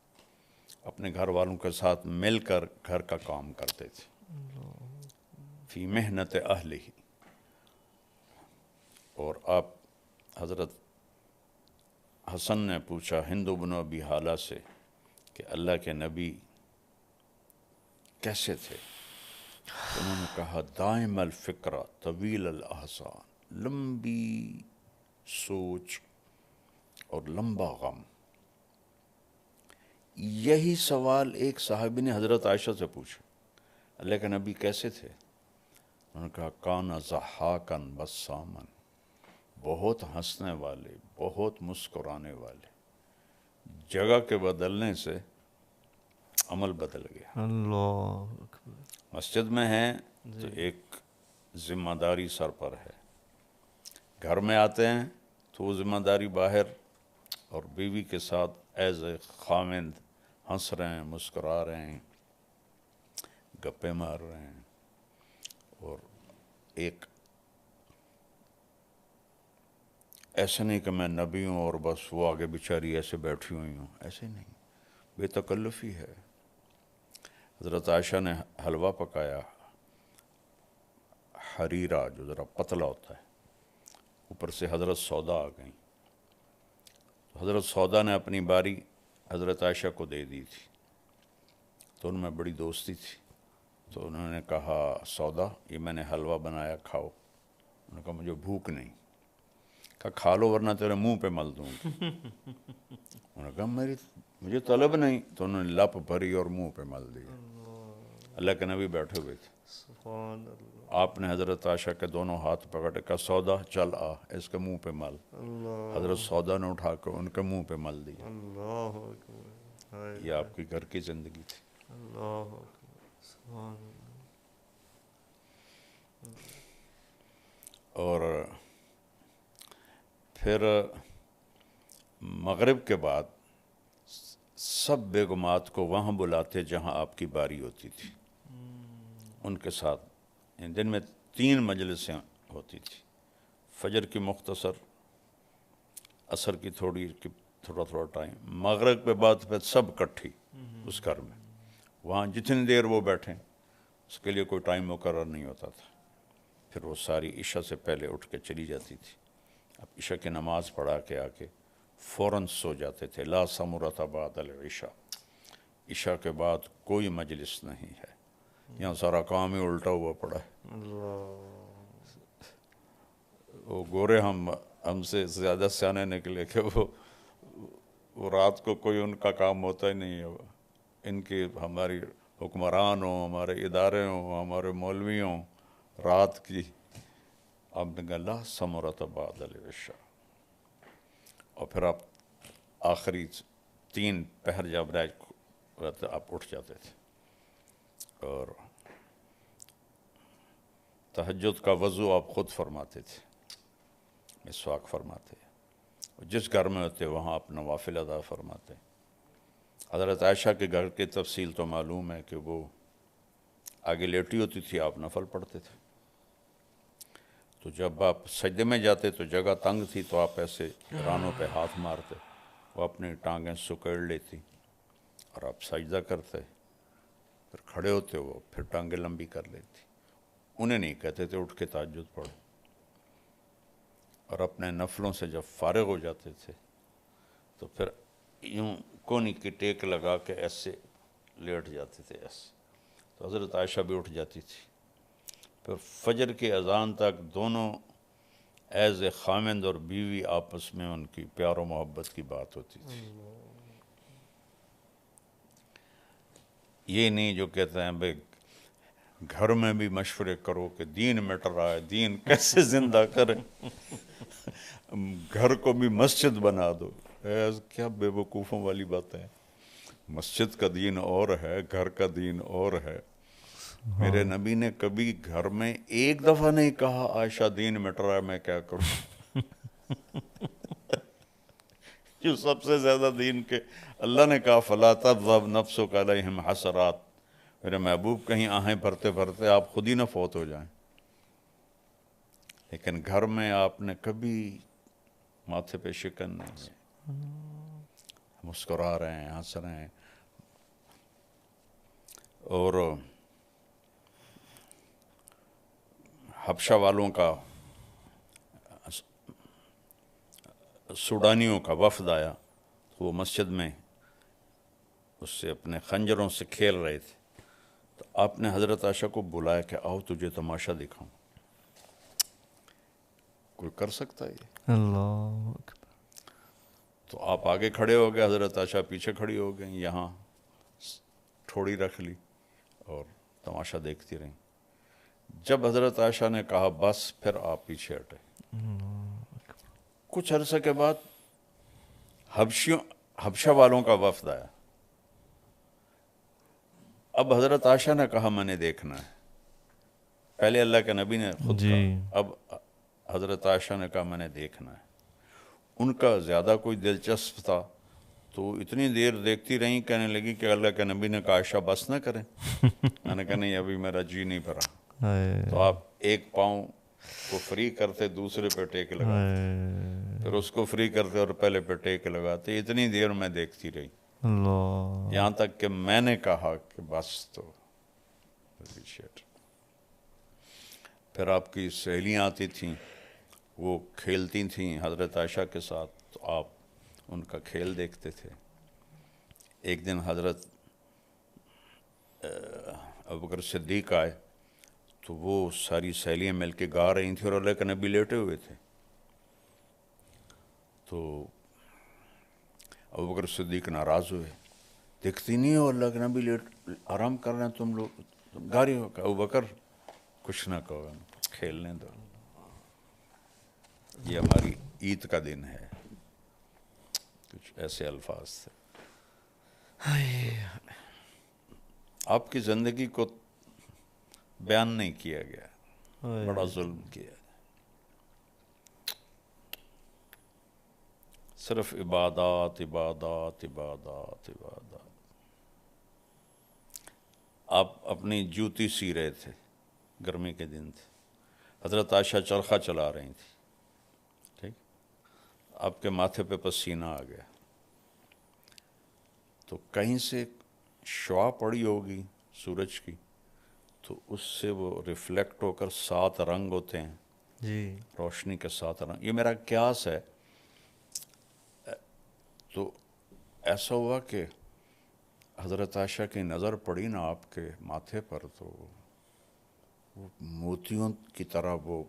اپنے گھر والوں کے ساتھ مل کر گھر کا کام کرتے تھے، فی محنت اہلہ۔ اور آپ حضرت حسن نے پوچھا ہند بن ابی حالہ سے کہ اللہ کے نبی کیسے تھے؟ تو انہوں نے کہا دائم الفکرہ طویل الاحسان، لمبی سوچ اور لمبا غم۔ یہی سوال ایک صحابی نے حضرت عائشہ سے پوچھا، اللہ کے نبی کیسے تھے؟ انہوں نے کہا کان ضحاکا بساما، بہت ہنسنے والے، بہت مسکرانے والے۔ جگہ کے بدلنے سے عمل بدل گیا۔
اللہ اکبر،
مسجد میں ہیں تو ایک ذمہ داری سر پر ہے، گھر میں آتے ہیں تو وہ ذمہ داری باہر، اور بیوی کے ساتھ ایز اے خامند ہنس رہے ہیں، مسکرا رہے ہیں، گپے مار رہے ہیں۔ اور ایک ایسا نہیں کہ میں نبی ہوں اور بس وہ آگے بیچاری ایسے بیٹھی ہوئی ہوں، ایسے نہیں، بے تکلفی ہے۔ حضرت عائشہ نے حلوہ پکایا، حریرہ جو ذرا پتلا ہوتا ہے، اوپر سے حضرت سودا آ گئیں، حضرت سودا نے اپنی باری حضرت عائشہ کو دے دی تھی، تو ان میں بڑی دوستی تھی، تو انہوں نے کہا سودا یہ میں نے حلوہ بنایا، کھاؤ۔ انہوں نے کہا مجھے بھوک نہیں۔ کہا کھا لو ورنہ تیرے منہ پہ مل دوں گی۔ انہوں نے کہا مجھے طلب نہیں، تو انہوں نے لپ بھری اور منہ پہ مل دیا۔ اللہ کے نبی بیٹھے ہوئے تھے،
سبحان اللہ،
آپ نے حضرت عائشہ کے دونوں ہاتھ پکڑے، کہا سودا چل آ اس کے منہ پہ مل۔
اللہ
حضرت سودا نے اٹھا کر ان کے منہ پہ مل دیا۔
اللہ اکبر، ہائے
یہ آپ کی گھر کی زندگی تھی۔
اللہ اکبر، سبحان اللہ،
اور پھر مغرب کے بعد سب بیگمات کو وہاں بلاتے جہاں آپ کی باری ہوتی تھی، ان کے ساتھ دن میں 3 مجلسیں ہوتی تھی، فجر کی مختصر، عصر کی تھوڑا ٹائم، مغرب کے بعد پھر سب کٹھی اس گھر میں، وہاں جتنی دیر وہ بیٹھیں اس کے لیے کوئی ٹائم مقرر نہیں ہوتا تھا۔ پھر وہ ساری عشاء سے پہلے اٹھ کے چلی جاتی تھی، اب عشاء کی نماز پڑھا کے آ کے فوراً سو جاتے تھے۔ لا ثمرۃ بعد العشاء، عشاء کے بعد کوئی مجلس نہیں ہے، یہاں سارا کام ہی الٹا ہوا پڑا ہے۔ وہ گورے ہم سے زیادہ سیانے نکلے کہ وہ رات کو کوئی ان کا کام ہوتا ہی نہیں ہے، ان کی ہماری حکمران ہوں، ہمارے ادارے ہوں، ہمارے مولوی ہوں، رات کی آپ نے کہا لا ثمرۃ بعد العشاء۔ اور پھر آپ آخری 3 پہر جب رہ آپ اٹھ جاتے تھے، اور تہجد کا وضو آپ خود فرماتے تھے، مسواک فرماتے، جس گھر میں ہوتے وہاں آپ نوافل ادا فرماتے۔ حضرت عائشہ کے گھر کی تفصیل تو معلوم ہے کہ وہ آگے لیٹی ہوتی تھی، آپ نفل پڑھتے تھے، تو جب آپ سجدے میں جاتے تو جگہ تنگ تھی تو آپ ایسے رانوں پہ ہاتھ مارتے، وہ اپنی ٹانگیں سکیڑ لیتی اور آپ سجدہ کرتے، پھر کھڑے ہوتے وہ پھر ٹانگیں لمبی کر لیتی، انہیں نہیں کہتے تھے اٹھ کے تہجد پڑھو۔ اور اپنے نفلوں سے جب فارغ ہو جاتے تھے تو پھر یوں کونی کی ٹیک لگا کے ایسے لیٹ جاتے تھے ایسے، تو حضرت عائشہ بھی اٹھ جاتی تھی۔ پھر فجر کی اذان تک دونوں ایز اے خامند اور بیوی آپس میں ان کی پیار و محبت کی بات ہوتی تھی. یہ نہیں جو کہتے ہیں بھائی گھر میں بھی مشورے کرو کہ دین مٹ رہا ہے, دین کیسے زندہ کریں, گھر کو بھی مسجد بنا دو. کیا بے وقوفوں والی بات ہے. مسجد کا دین اور ہے, گھر کا دین اور ہے. میرے نبی نے کبھی گھر میں ایک دفعہ نہیں کہا عائشہ دین مٹ رہا ہے میں کیا کروں. جو سب سے زیادہ دین کے اللہ نے کہا فلا تذهب نفسك علیہم حسرات, میرے محبوب کہیں آہیں بھرتے بھرتے آپ خود ہی نہ فوت ہو جائیں. لیکن گھر میں آپ نے کبھی ماتھے پہ شکن نہیں ہے, مسکرا رہے ہیں, ہنس رہے ہیں. اور حبشہ والوں کا, سوڈانیوں کا وفد آیا, وہ مسجد میں اس سے اپنے خنجروں سے کھیل رہے تھے. تو آپ نے حضرت عائشہ کو بلایا کہ آؤ تجھے تماشا دکھاؤں. کوئی کر سکتا ہے یہ؟
اللہ اکبر.
تو آپ آگے کھڑے ہو گئے, حضرت عائشہ پیچھے کھڑی ہو گئیں, یہاں تھوڑی رکھ لی اور تماشا دیکھتی رہیں. جب حضرت عائشہ نے کہا بس, پھر آپ پیچھے ہٹے. کچھ عرصے کے بعد حبشہ والوں کا وفد آیا. اب حضرت عائشہ نے کہا میں نے دیکھنا ہے. پہلے اللہ کے نبی نے خود
جی.
کہا, اب حضرت عائشہ نے کہا میں نے دیکھنا ہے. ان کا زیادہ کوئی دلچسپ تھا تو اتنی دیر دیکھتی رہیں, کہنے لگی کہ اللہ کے نبی نے کہا عائشہ بس نہ کریں. میں نے کہا نہیں, ابھی میرا جی نہیں بھرا. تو آپ ایک پاؤں کو فری کرتے, دوسرے پہ ٹیک لگاتے, پھر اس کو فری کرتے اور پہلے پہ ٹیک لگاتے. اتنی دیر میں دیکھتی رہی,
اللہ.
یہاں تک کہ میں نے کہا کہ بس. تو پھر آپ کی سہیلیاں آتی تھیں, وہ کھیلتی تھیں حضرت عائشہ کے ساتھ, تو آپ ان کا کھیل دیکھتے تھے. ایک دن حضرت ابوبکر صدیق آئے تو وہ ساری سہیلیاں مل کے گا رہی تھیں اور اللہ کے نبی لیٹے ہوئے تھے. تو ابوبکر صدیق ناراض ہوئے, دیکھتی نہیں ہو اللہ کے نبی لیٹ آرام کر رہے ہیں, تم لوگ گا رہی ہو. کہ ابوبکر کچھ نہ کہو, کھیلنے دو, یہ ہماری عید کا دن ہے. کچھ ایسے الفاظ تھے. آپ کی زندگی کو بیان نہیں کیا گیا, بڑا ظلم کیا. صرف عبادات عبادات عبادات عبادات. آپ اپنی جوتی سی رہے تھے, گرمی کے دن تھے, حضرت عائشہ چرخہ چلا رہی تھی, ٹھیک, آپ کے ماتھے پہ پسینہ آ گیا. تو کہیں سے شعاع پڑی ہوگی سورج کی, تو اس سے وہ ریفلیکٹ ہو کر 7 رنگ ہوتے ہیں,
جی.
روشنی کے 7 رنگ. یہ میرا قیاس ہے. تو ایسا ہوا کہ حضرت عائشہ کی نظر پڑی نا آپ کے ماتھے پر, تو وہ موتیوں کی طرح وہ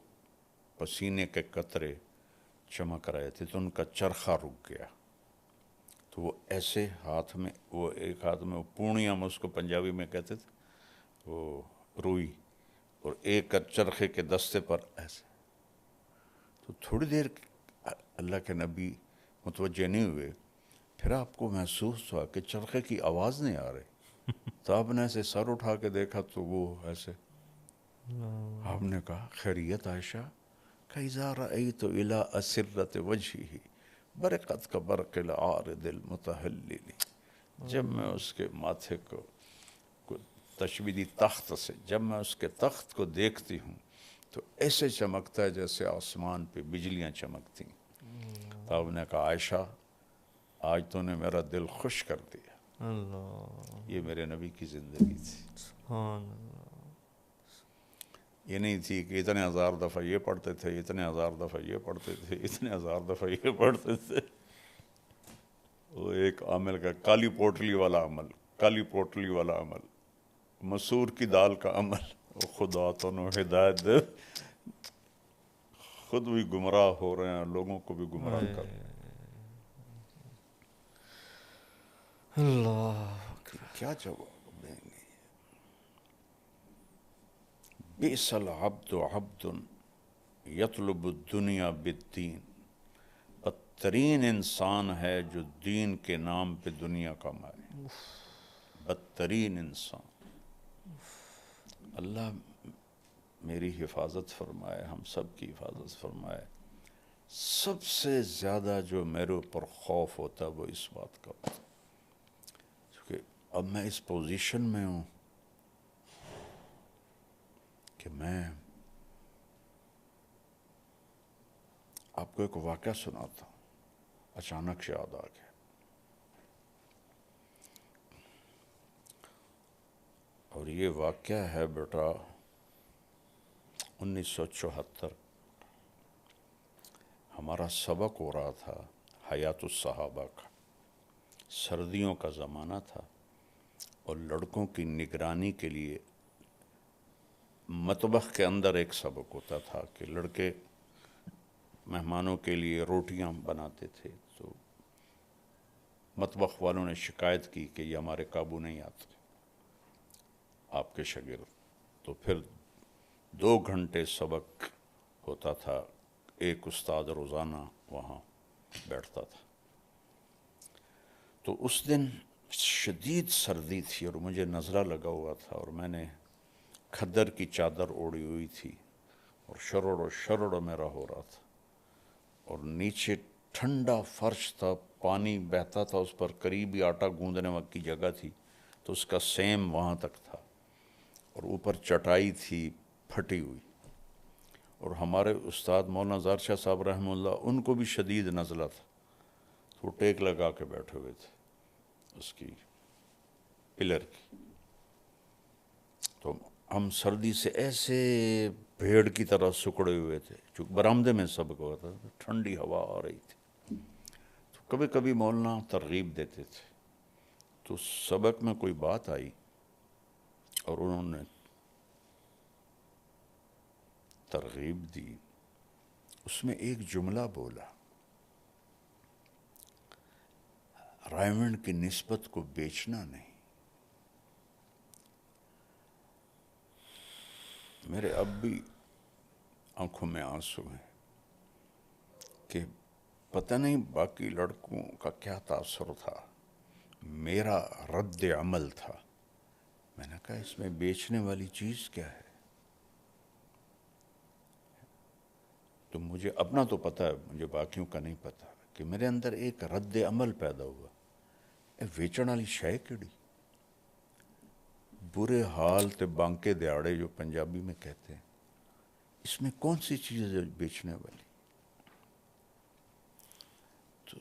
پسینے کے قطرے چمک رہے تھے. تو ان کا چرخہ رک گیا. تو وہ ایسے ہاتھ میں, وہ ایک ہاتھ میں وہ پونیاں, ہم اس کو پنجابی میں کہتے تھے, وہ روئی, اور ایک چرخے کے دستے پر ایسے. تو تھوڑی دیر اللہ کے نبی متوجہ نہیں ہوئے. پھر آپ کو محسوس ہوا کہ چرخے کی آواز نہیں آ رہی. تو آپ نے ایسے سر اٹھا کے دیکھا تو وہ ایسے. آپ نے کہا خیریت عائشہ؟ کَإِذَا رَأَيْتُ إِلَىٰ أَسِرَّةِ وَجْهِهِ برقت کا برق العارض المتحلل. جب میں اس کے ماتھے کو تشبیہ تخت سے, جب میں اس کے تخت کو دیکھتی ہوں تو ایسے چمکتا ہے جیسے آسمان پہ بجلیاں چمکتی. تو آپ نے کہا عائشہ آج تو نے میرا دل خوش کر دیا.
اللہ.
یہ میرے نبی کی زندگی تھی.
سبحان اللہ.
یہ نہیں تھی کہ اتنے 1000 دفعہ یہ پڑھتے تھے, اتنے 1000 دفعہ یہ پڑھتے تھے, اتنے 1000 دفعہ یہ پڑھتے تھے. وہ ایک عمل کا کالی پوٹلی والا عمل, کالی پوٹلی والا عمل, مسور کی دال کا عمل. خدا تو نو ہدایت دے, خود بھی گمراہ ہو رہے ہیں، لوگوں کو بھی گمراہ کر رہے ہیں۔
اللہ
کیا جواب دیں گے؟ بئس العبد عبد یطلب الدنیا بالدین، بدترین انسان ہے جو دین کے نام پہ دنیا کمائے، بدترین انسان۔ اللہ میری حفاظت فرمائے، ہم سب کی حفاظت فرمائے۔ سب سے زیادہ جو میرے اوپر خوف ہوتا ہے وہ اس بات کا ہوتا ہے، کیونکہ اب میں اس پوزیشن میں ہوں کہ میں آپ کو ایک واقعہ سناتا ہوں، اچانک سے یاد آ گیا۔ اور یہ واقعہ ہے بیٹا 1974، ہمارا سبق ہو رہا تھا حیات الصحابہ کا، سردیوں کا زمانہ تھا، اور لڑکوں کی نگرانی کے لیے مطبخ کے اندر ایک سبق ہوتا تھا کہ لڑکے مہمانوں کے لیے روٹیاں بناتے تھے، تو مطبخ والوں نے شکایت کی کہ یہ ہمارے قابو نہیں آتے آپ کے شاگرد، تو پھر 2 گھنٹے سبق ہوتا تھا، ایک استاد روزانہ وہاں بیٹھتا تھا۔ تو اس دن شدید سردی تھی اور مجھے نزلہ لگا ہوا تھا، اور میں نے کھدر کی چادر اوڑھی ہوئی تھی، اور شرڑ میرا ہو رہا تھا، اور نیچے ٹھنڈا فرش تھا، پانی بہتا تھا اس پر، قریب ہی آٹا گوندنے وقت کی جگہ تھی، تو اس کا سیم وہاں تک تھا، اور اوپر چٹائی تھی پھٹی ہوئی، اور ہمارے استاد مولانا زار شاہ صاحب رحمہ اللہ، ان کو بھی شدید نزلہ تھا، تو وہ ٹیک لگا کے بیٹھے ہوئے تھے اس کی پلر کی۔ تو ہم سردی سے ایسے بھیڑ کی طرح سکڑے ہوئے تھے، چونکہ برآمدے میں سبق ہوا تھا، ٹھنڈی ہوا آ رہی تھی، تو کبھی کبھی مولانا ترغیب دیتے تھے، تو سبق میں کوئی بات آئی اور انہوں نے ترغیب دی، اس میں ایک جملہ بولا، رائمنڈ کی نسبت کو بیچنا نہیں۔ میرے اب بھی آنکھوں میں آنسو ہیں کہ پتہ نہیں باقی لڑکوں کا کیا تاثر تھا، میرا رد عمل تھا۔ میں نے کہا اس میں بیچنے والی چیز کیا ہے؟ تو مجھے اپنا تو پتہ ہے، مجھے باقیوں کا نہیں پتہ، کہ میرے اندر ایک رد عمل پیدا ہوا، ویچن والی شے کیڑی، برے حال تے بانکے دیاڑے جو پنجابی میں کہتے ہیں، اس میں کون سی چیز ہے بیچنے والی؟ تو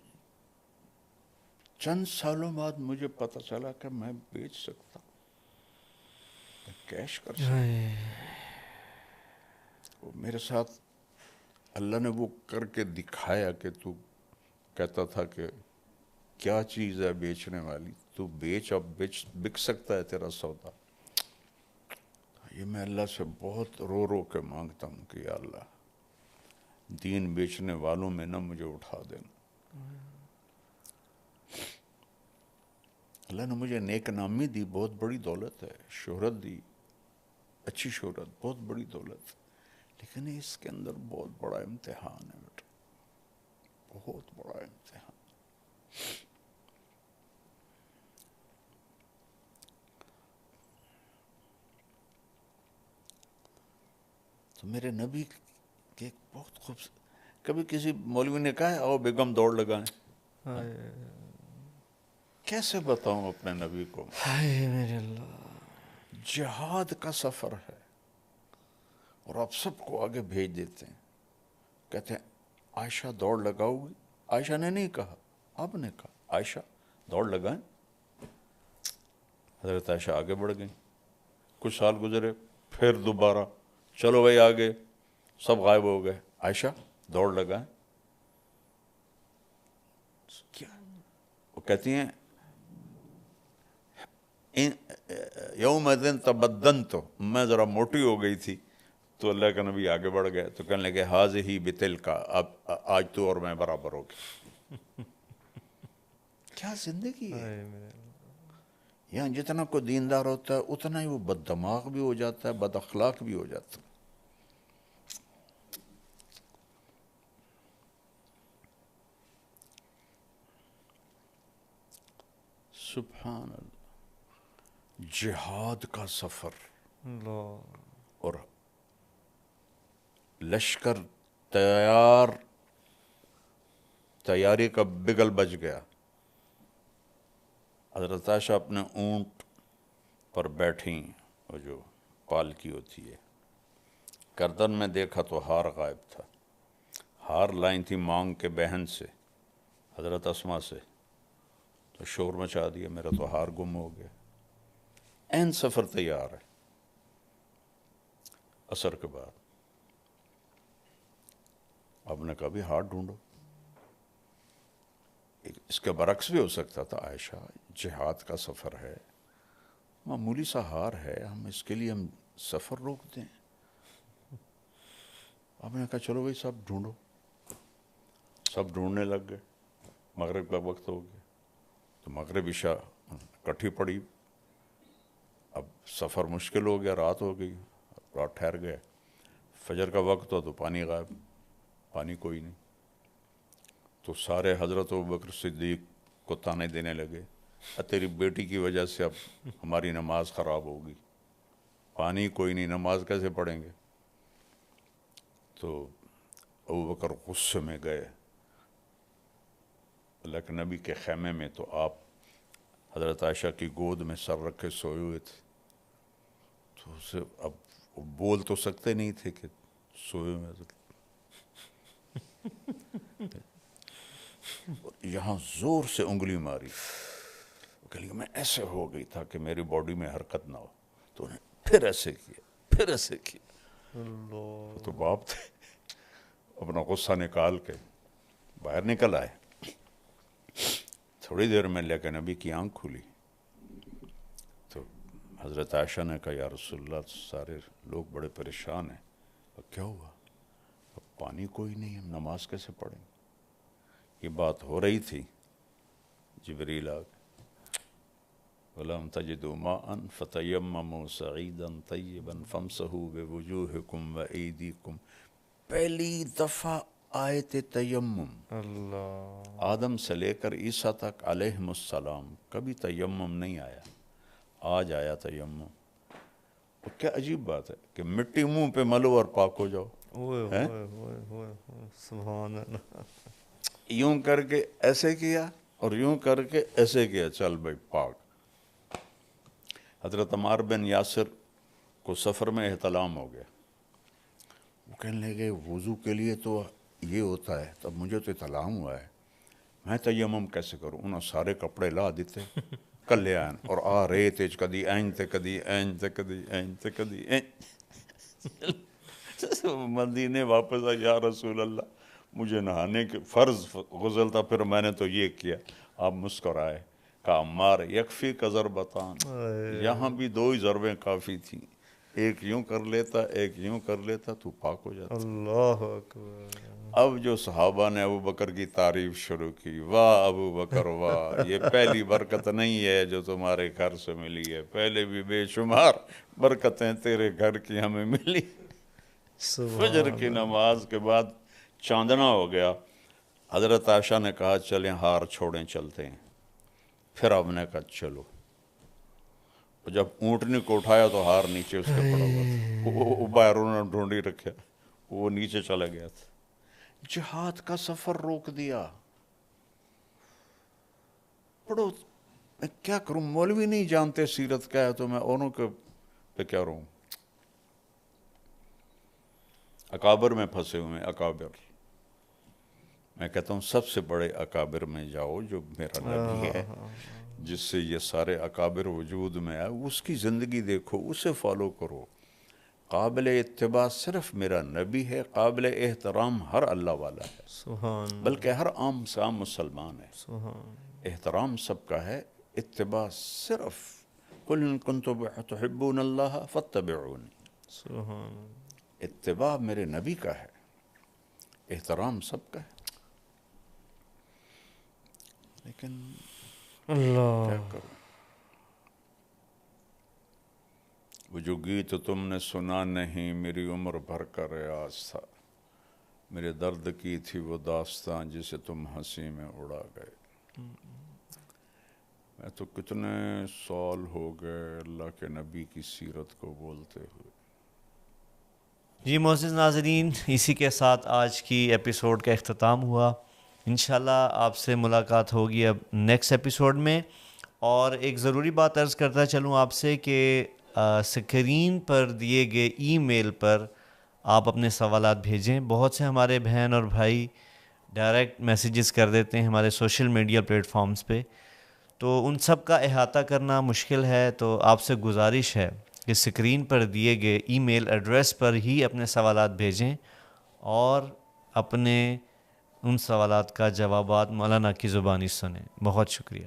چند سالوں بعد مجھے پتہ چلا کہ میں بیچ سکتا ہوں، میں کیش کر سکتا ہوں۔ وہ میرے ساتھ اللہ نے وہ کر کے دکھایا کہ تو کہتا تھا کہ کیا چیز ہے بیچنے والی، تو بیچ، اب بک سکتا ہے تیرا سودا۔ یہ میں اللہ سے بہت رو رو کے مانگتا ہوں کہ یا اللہ دین بیچنے والوں میں نہ مجھے اٹھا دینا۔ اللہ نے مجھے نیک نامی دی، بہت بڑی دولت ہے، شہرت دی، اچھی شہرت، بہت بڑی دولت، لیکن اس کے اندر بہت بڑا امتحان ہے بیٹا، بہت بڑا امتحان۔ تو میرے نبی کے بہت خوبصورت، کبھی کسی مولوی نے کہا ہے آؤ بیگم دوڑ لگائیں، کیسے بتاؤں اپنے نبی کو؟
میرے اللہ،
جہاد کا سفر ہے اور آپ سب کو آگے بھیج دیتے ہیں، کہتے ہیں عائشہ دوڑ لگاؤ گی؟ عائشہ نے نہیں کہا، آپ نے کہا عائشہ دوڑ لگائیں۔ حضرت عائشہ آگے بڑھ گئیں، کچھ سال گزرے، پھر دوبارہ چلو بھائی آگے، سب غائب ہو گئے، عائشہ دوڑ لگائیں۔ کیا وہ کہتی ہیں یوم دن تبدن، تو میں ذرا موٹی ہو گئی تھی، تو اللہ کا نبی آگے بڑھ گئے تو کہنے لگے حاضہ بتل کا، اب آج تو اور میں برابر ہو گئے۔ کیا زندگی ہے! یہاں جتنا کوئی دیندار ہوتا ہے اتنا ہی وہ بد دماغ بھی ہو جاتا ہے، بد اخلاق بھی ہو جاتا ہے۔ سبحان اللہ، جہاد کا سفر اور لشکر تیاری کا بگل بج گیا۔ حضرت عائشہ اپنے اونٹ پر بیٹھیں، وہ جو پالکی ہوتی ہے، گردن میں دیکھا تو ہار غائب تھا۔ ہار لائن تھی مانگ کے بہن سے، حضرت اسما سے، تو شور مچا دیا، میرا تو ہار گم ہو گیا۔ عین سفر تیار ہے۔ عصر کے بعد آپ نے کہا بھی ہار ڈھونڈو۔ اس کے برعکس بھی ہو سکتا تھا، عائشہ جہاد کا سفر ہے، معمولی سا ہار ہے، ہم اس کے لیے ہم سفر روک دیں؟ آپ نے کہا چلو بھائی سب ڈھونڈو۔ سب ڈھونڈنے لگ گئے۔ مغرب کا وقت ہو گیا تو مغرب عشاء کٹھی پڑی۔ اب سفر مشکل ہو گیا، رات ہو گئی، رات ٹھہر گئے۔ فجر کا وقت ہو تو پانی غائب، پانی کوئی نہیں۔ تو سارے حضرت ابوبکر صدیق کو تانے دینے لگے، تیری بیٹی کی وجہ سے اب ہماری نماز خراب ہوگی، پانی کوئی نہیں، نماز کیسے پڑھیں گے؟ تو ابوبکر غصے میں گئے اللہ کے نبی کے خیمے میں، تو آپ حضرت عائشہ کی گود میں سر رکھے سوئے ہوئے تھے۔ تو اسے اب بول تو سکتے نہیں تھے کہ سوئے ہوئے، یہاں زور سے انگلی ماری، کہ میں ایسے ہو گئی تھا کہ میری باڈی میں حرکت نہ ہو، تو انہیں پھر ایسے کیا، پھر ایسے کیا۔ تو باپ تھے، اپنا غصہ نکال کے باہر نکل آئے۔ تھوڑی دیر میں لے کے نبی کی آنکھ کھلی تو حضرت عائشہ نے کہا یا رسول اللہ سارے لوگ بڑے پریشان ہیں، اور کیا ہوا؟ اب پانی کوئی نہیں، ہم نماز کیسے پڑھیں؟ یہ بات ہو رہی تھی، جبریل آ گئے، وَلَمْ تَجِدُوا مَاءً فَتَيَمَّمُوا صَعِيدًا طَيِّبًا فَامْسَحُوا بِوُجُوهِكُمْ وَأَيْدِيكُمْ۔ پہلی دفعہ آیت تیمم،
اللہ،
آدم سے لے کر عیسیٰ تک علیہم السلام کبھی تیمم نہیں آیا، آج آیا تیمم۔ اور کیا عجیب بات ہے کہ مٹی منہ پہ ملو اور پاک ہو جاؤ۔
سبحان اللہ۔
یوں کر کے ایسے کیا اور یوں کر کے ایسے کیا، چل بھائی پاک۔ حضرت عمار بن یاسر کو سفر میں احتلام ہو گیا، وہ کہنے لگے وضو کے لیے تو یہ ہوتا ہے، تب مجھے تو احتلام ہوا ہے، میں تیمم کیسے کروں؟ انہوں سارے کپڑے لا دیتے کلے آئین اور آ رہے تھے، کدی این تے کدی این تے کدی این تے کدی این۔ مدینے واپس آئے، یا رسول اللہ مجھے نہانے کے فرض غسل تھا، پھر میں نے تو یہ کیا۔ آپ مسکرائے، کہا عمار یکفی کا ضربتان، یہاں بھی دو ہی ضربیں کافی تھیں، ایک یوں کر لیتا ایک یوں کر لیتا تو پاک ہو جاتا۔
اللہ اکبر۔
اب جو صحابہ نے ابو بکر کی تعریف شروع کی، واہ ابو بکر واہ، یہ پہلی برکت نہیں ہے جو تمہارے گھر سے ملی ہے، پہلے بھی بے شمار برکتیں تیرے گھر کی ہمیں ملی۔ فجر کی نماز کے بعد چاندنا ہو گیا، حضرت عائشہ نے کہا چلیں ہار چھوڑیں چلتے ہیں، پھر آپ نے کہا چلو۔ جب اونٹنی کو اٹھایا تو ہار نیچے اس کے پڑا ہوا تھا، وہ باہر انہوں نے ڈھونڈی رکھا، وہ نیچے چلا گیا تھا۔ جہاد کا سفر روک دیا۔ پڑھو، میں کیا کروں، مولوی نہیں جانتے سیرت کیا ہے تو میں اوروں کے پہ کیا رہوں۔ اکابر میں پھنسے ہوئے ہیں، اکابر، میں کہتا ہوں سب سے بڑے اکابر میں جاؤ جو میرا نبی ہے، جس سے یہ سارے اکابر وجود میں آئے، اس کی زندگی دیکھو، اسے فالو کرو۔ قابل اتباع صرف میرا نبی ہے، قابل احترام ہر اللہ والا ہے،
سبحان،
بلکہ ہر عام سے عام مسلمان ہے۔
سبحان،
احترام سب کا ہے، اتباع صرف قُلْ إِن كُنتُمْ تُحِبُّونَ اللَّهَ فَاتَّبِعُونِ۔
سبحان۔
اتباع میرے نبی کا ہے، احترام سب کا ہے، لیکن
اللہ
کیا کروں؟ وہ جو گیت تم نے سنا نہیں میری عمر بھر کا ریاض تھا، میرے درد کی تھی وہ داستان جسے تم ہنسی میں اڑا گئے۔ میں تو کتنے سال ہو گئے اللہ کے نبی کی سیرت کو بولتے ہوئے۔
جی معزز ناظرین، اسی کے ساتھ آج کی ایپیسوڈ کا اختتام ہوا۔ انشاءاللہ آپ سے ملاقات ہوگی اب نیکسٹ ایپیسوڈ میں۔ اور ایک ضروری بات عرض کرتا چلوں آپ سے کہ سکرین پر دیے گئے ای میل پر آپ اپنے سوالات بھیجیں۔ بہت سے ہمارے بہن اور بھائی ڈائریکٹ میسیجز کر دیتے ہیں ہمارے سوشل میڈیا پلیٹ فارمز پہ، تو ان سب کا احاطہ کرنا مشکل ہے، تو آپ سے گزارش ہے کہ سکرین پر دیے گئے ای میل ایڈریس پر ہی اپنے سوالات بھیجیں اور اپنے ان سوالات کا جوابات مولانا کی زبانی سنیں۔ بہت شکریہ۔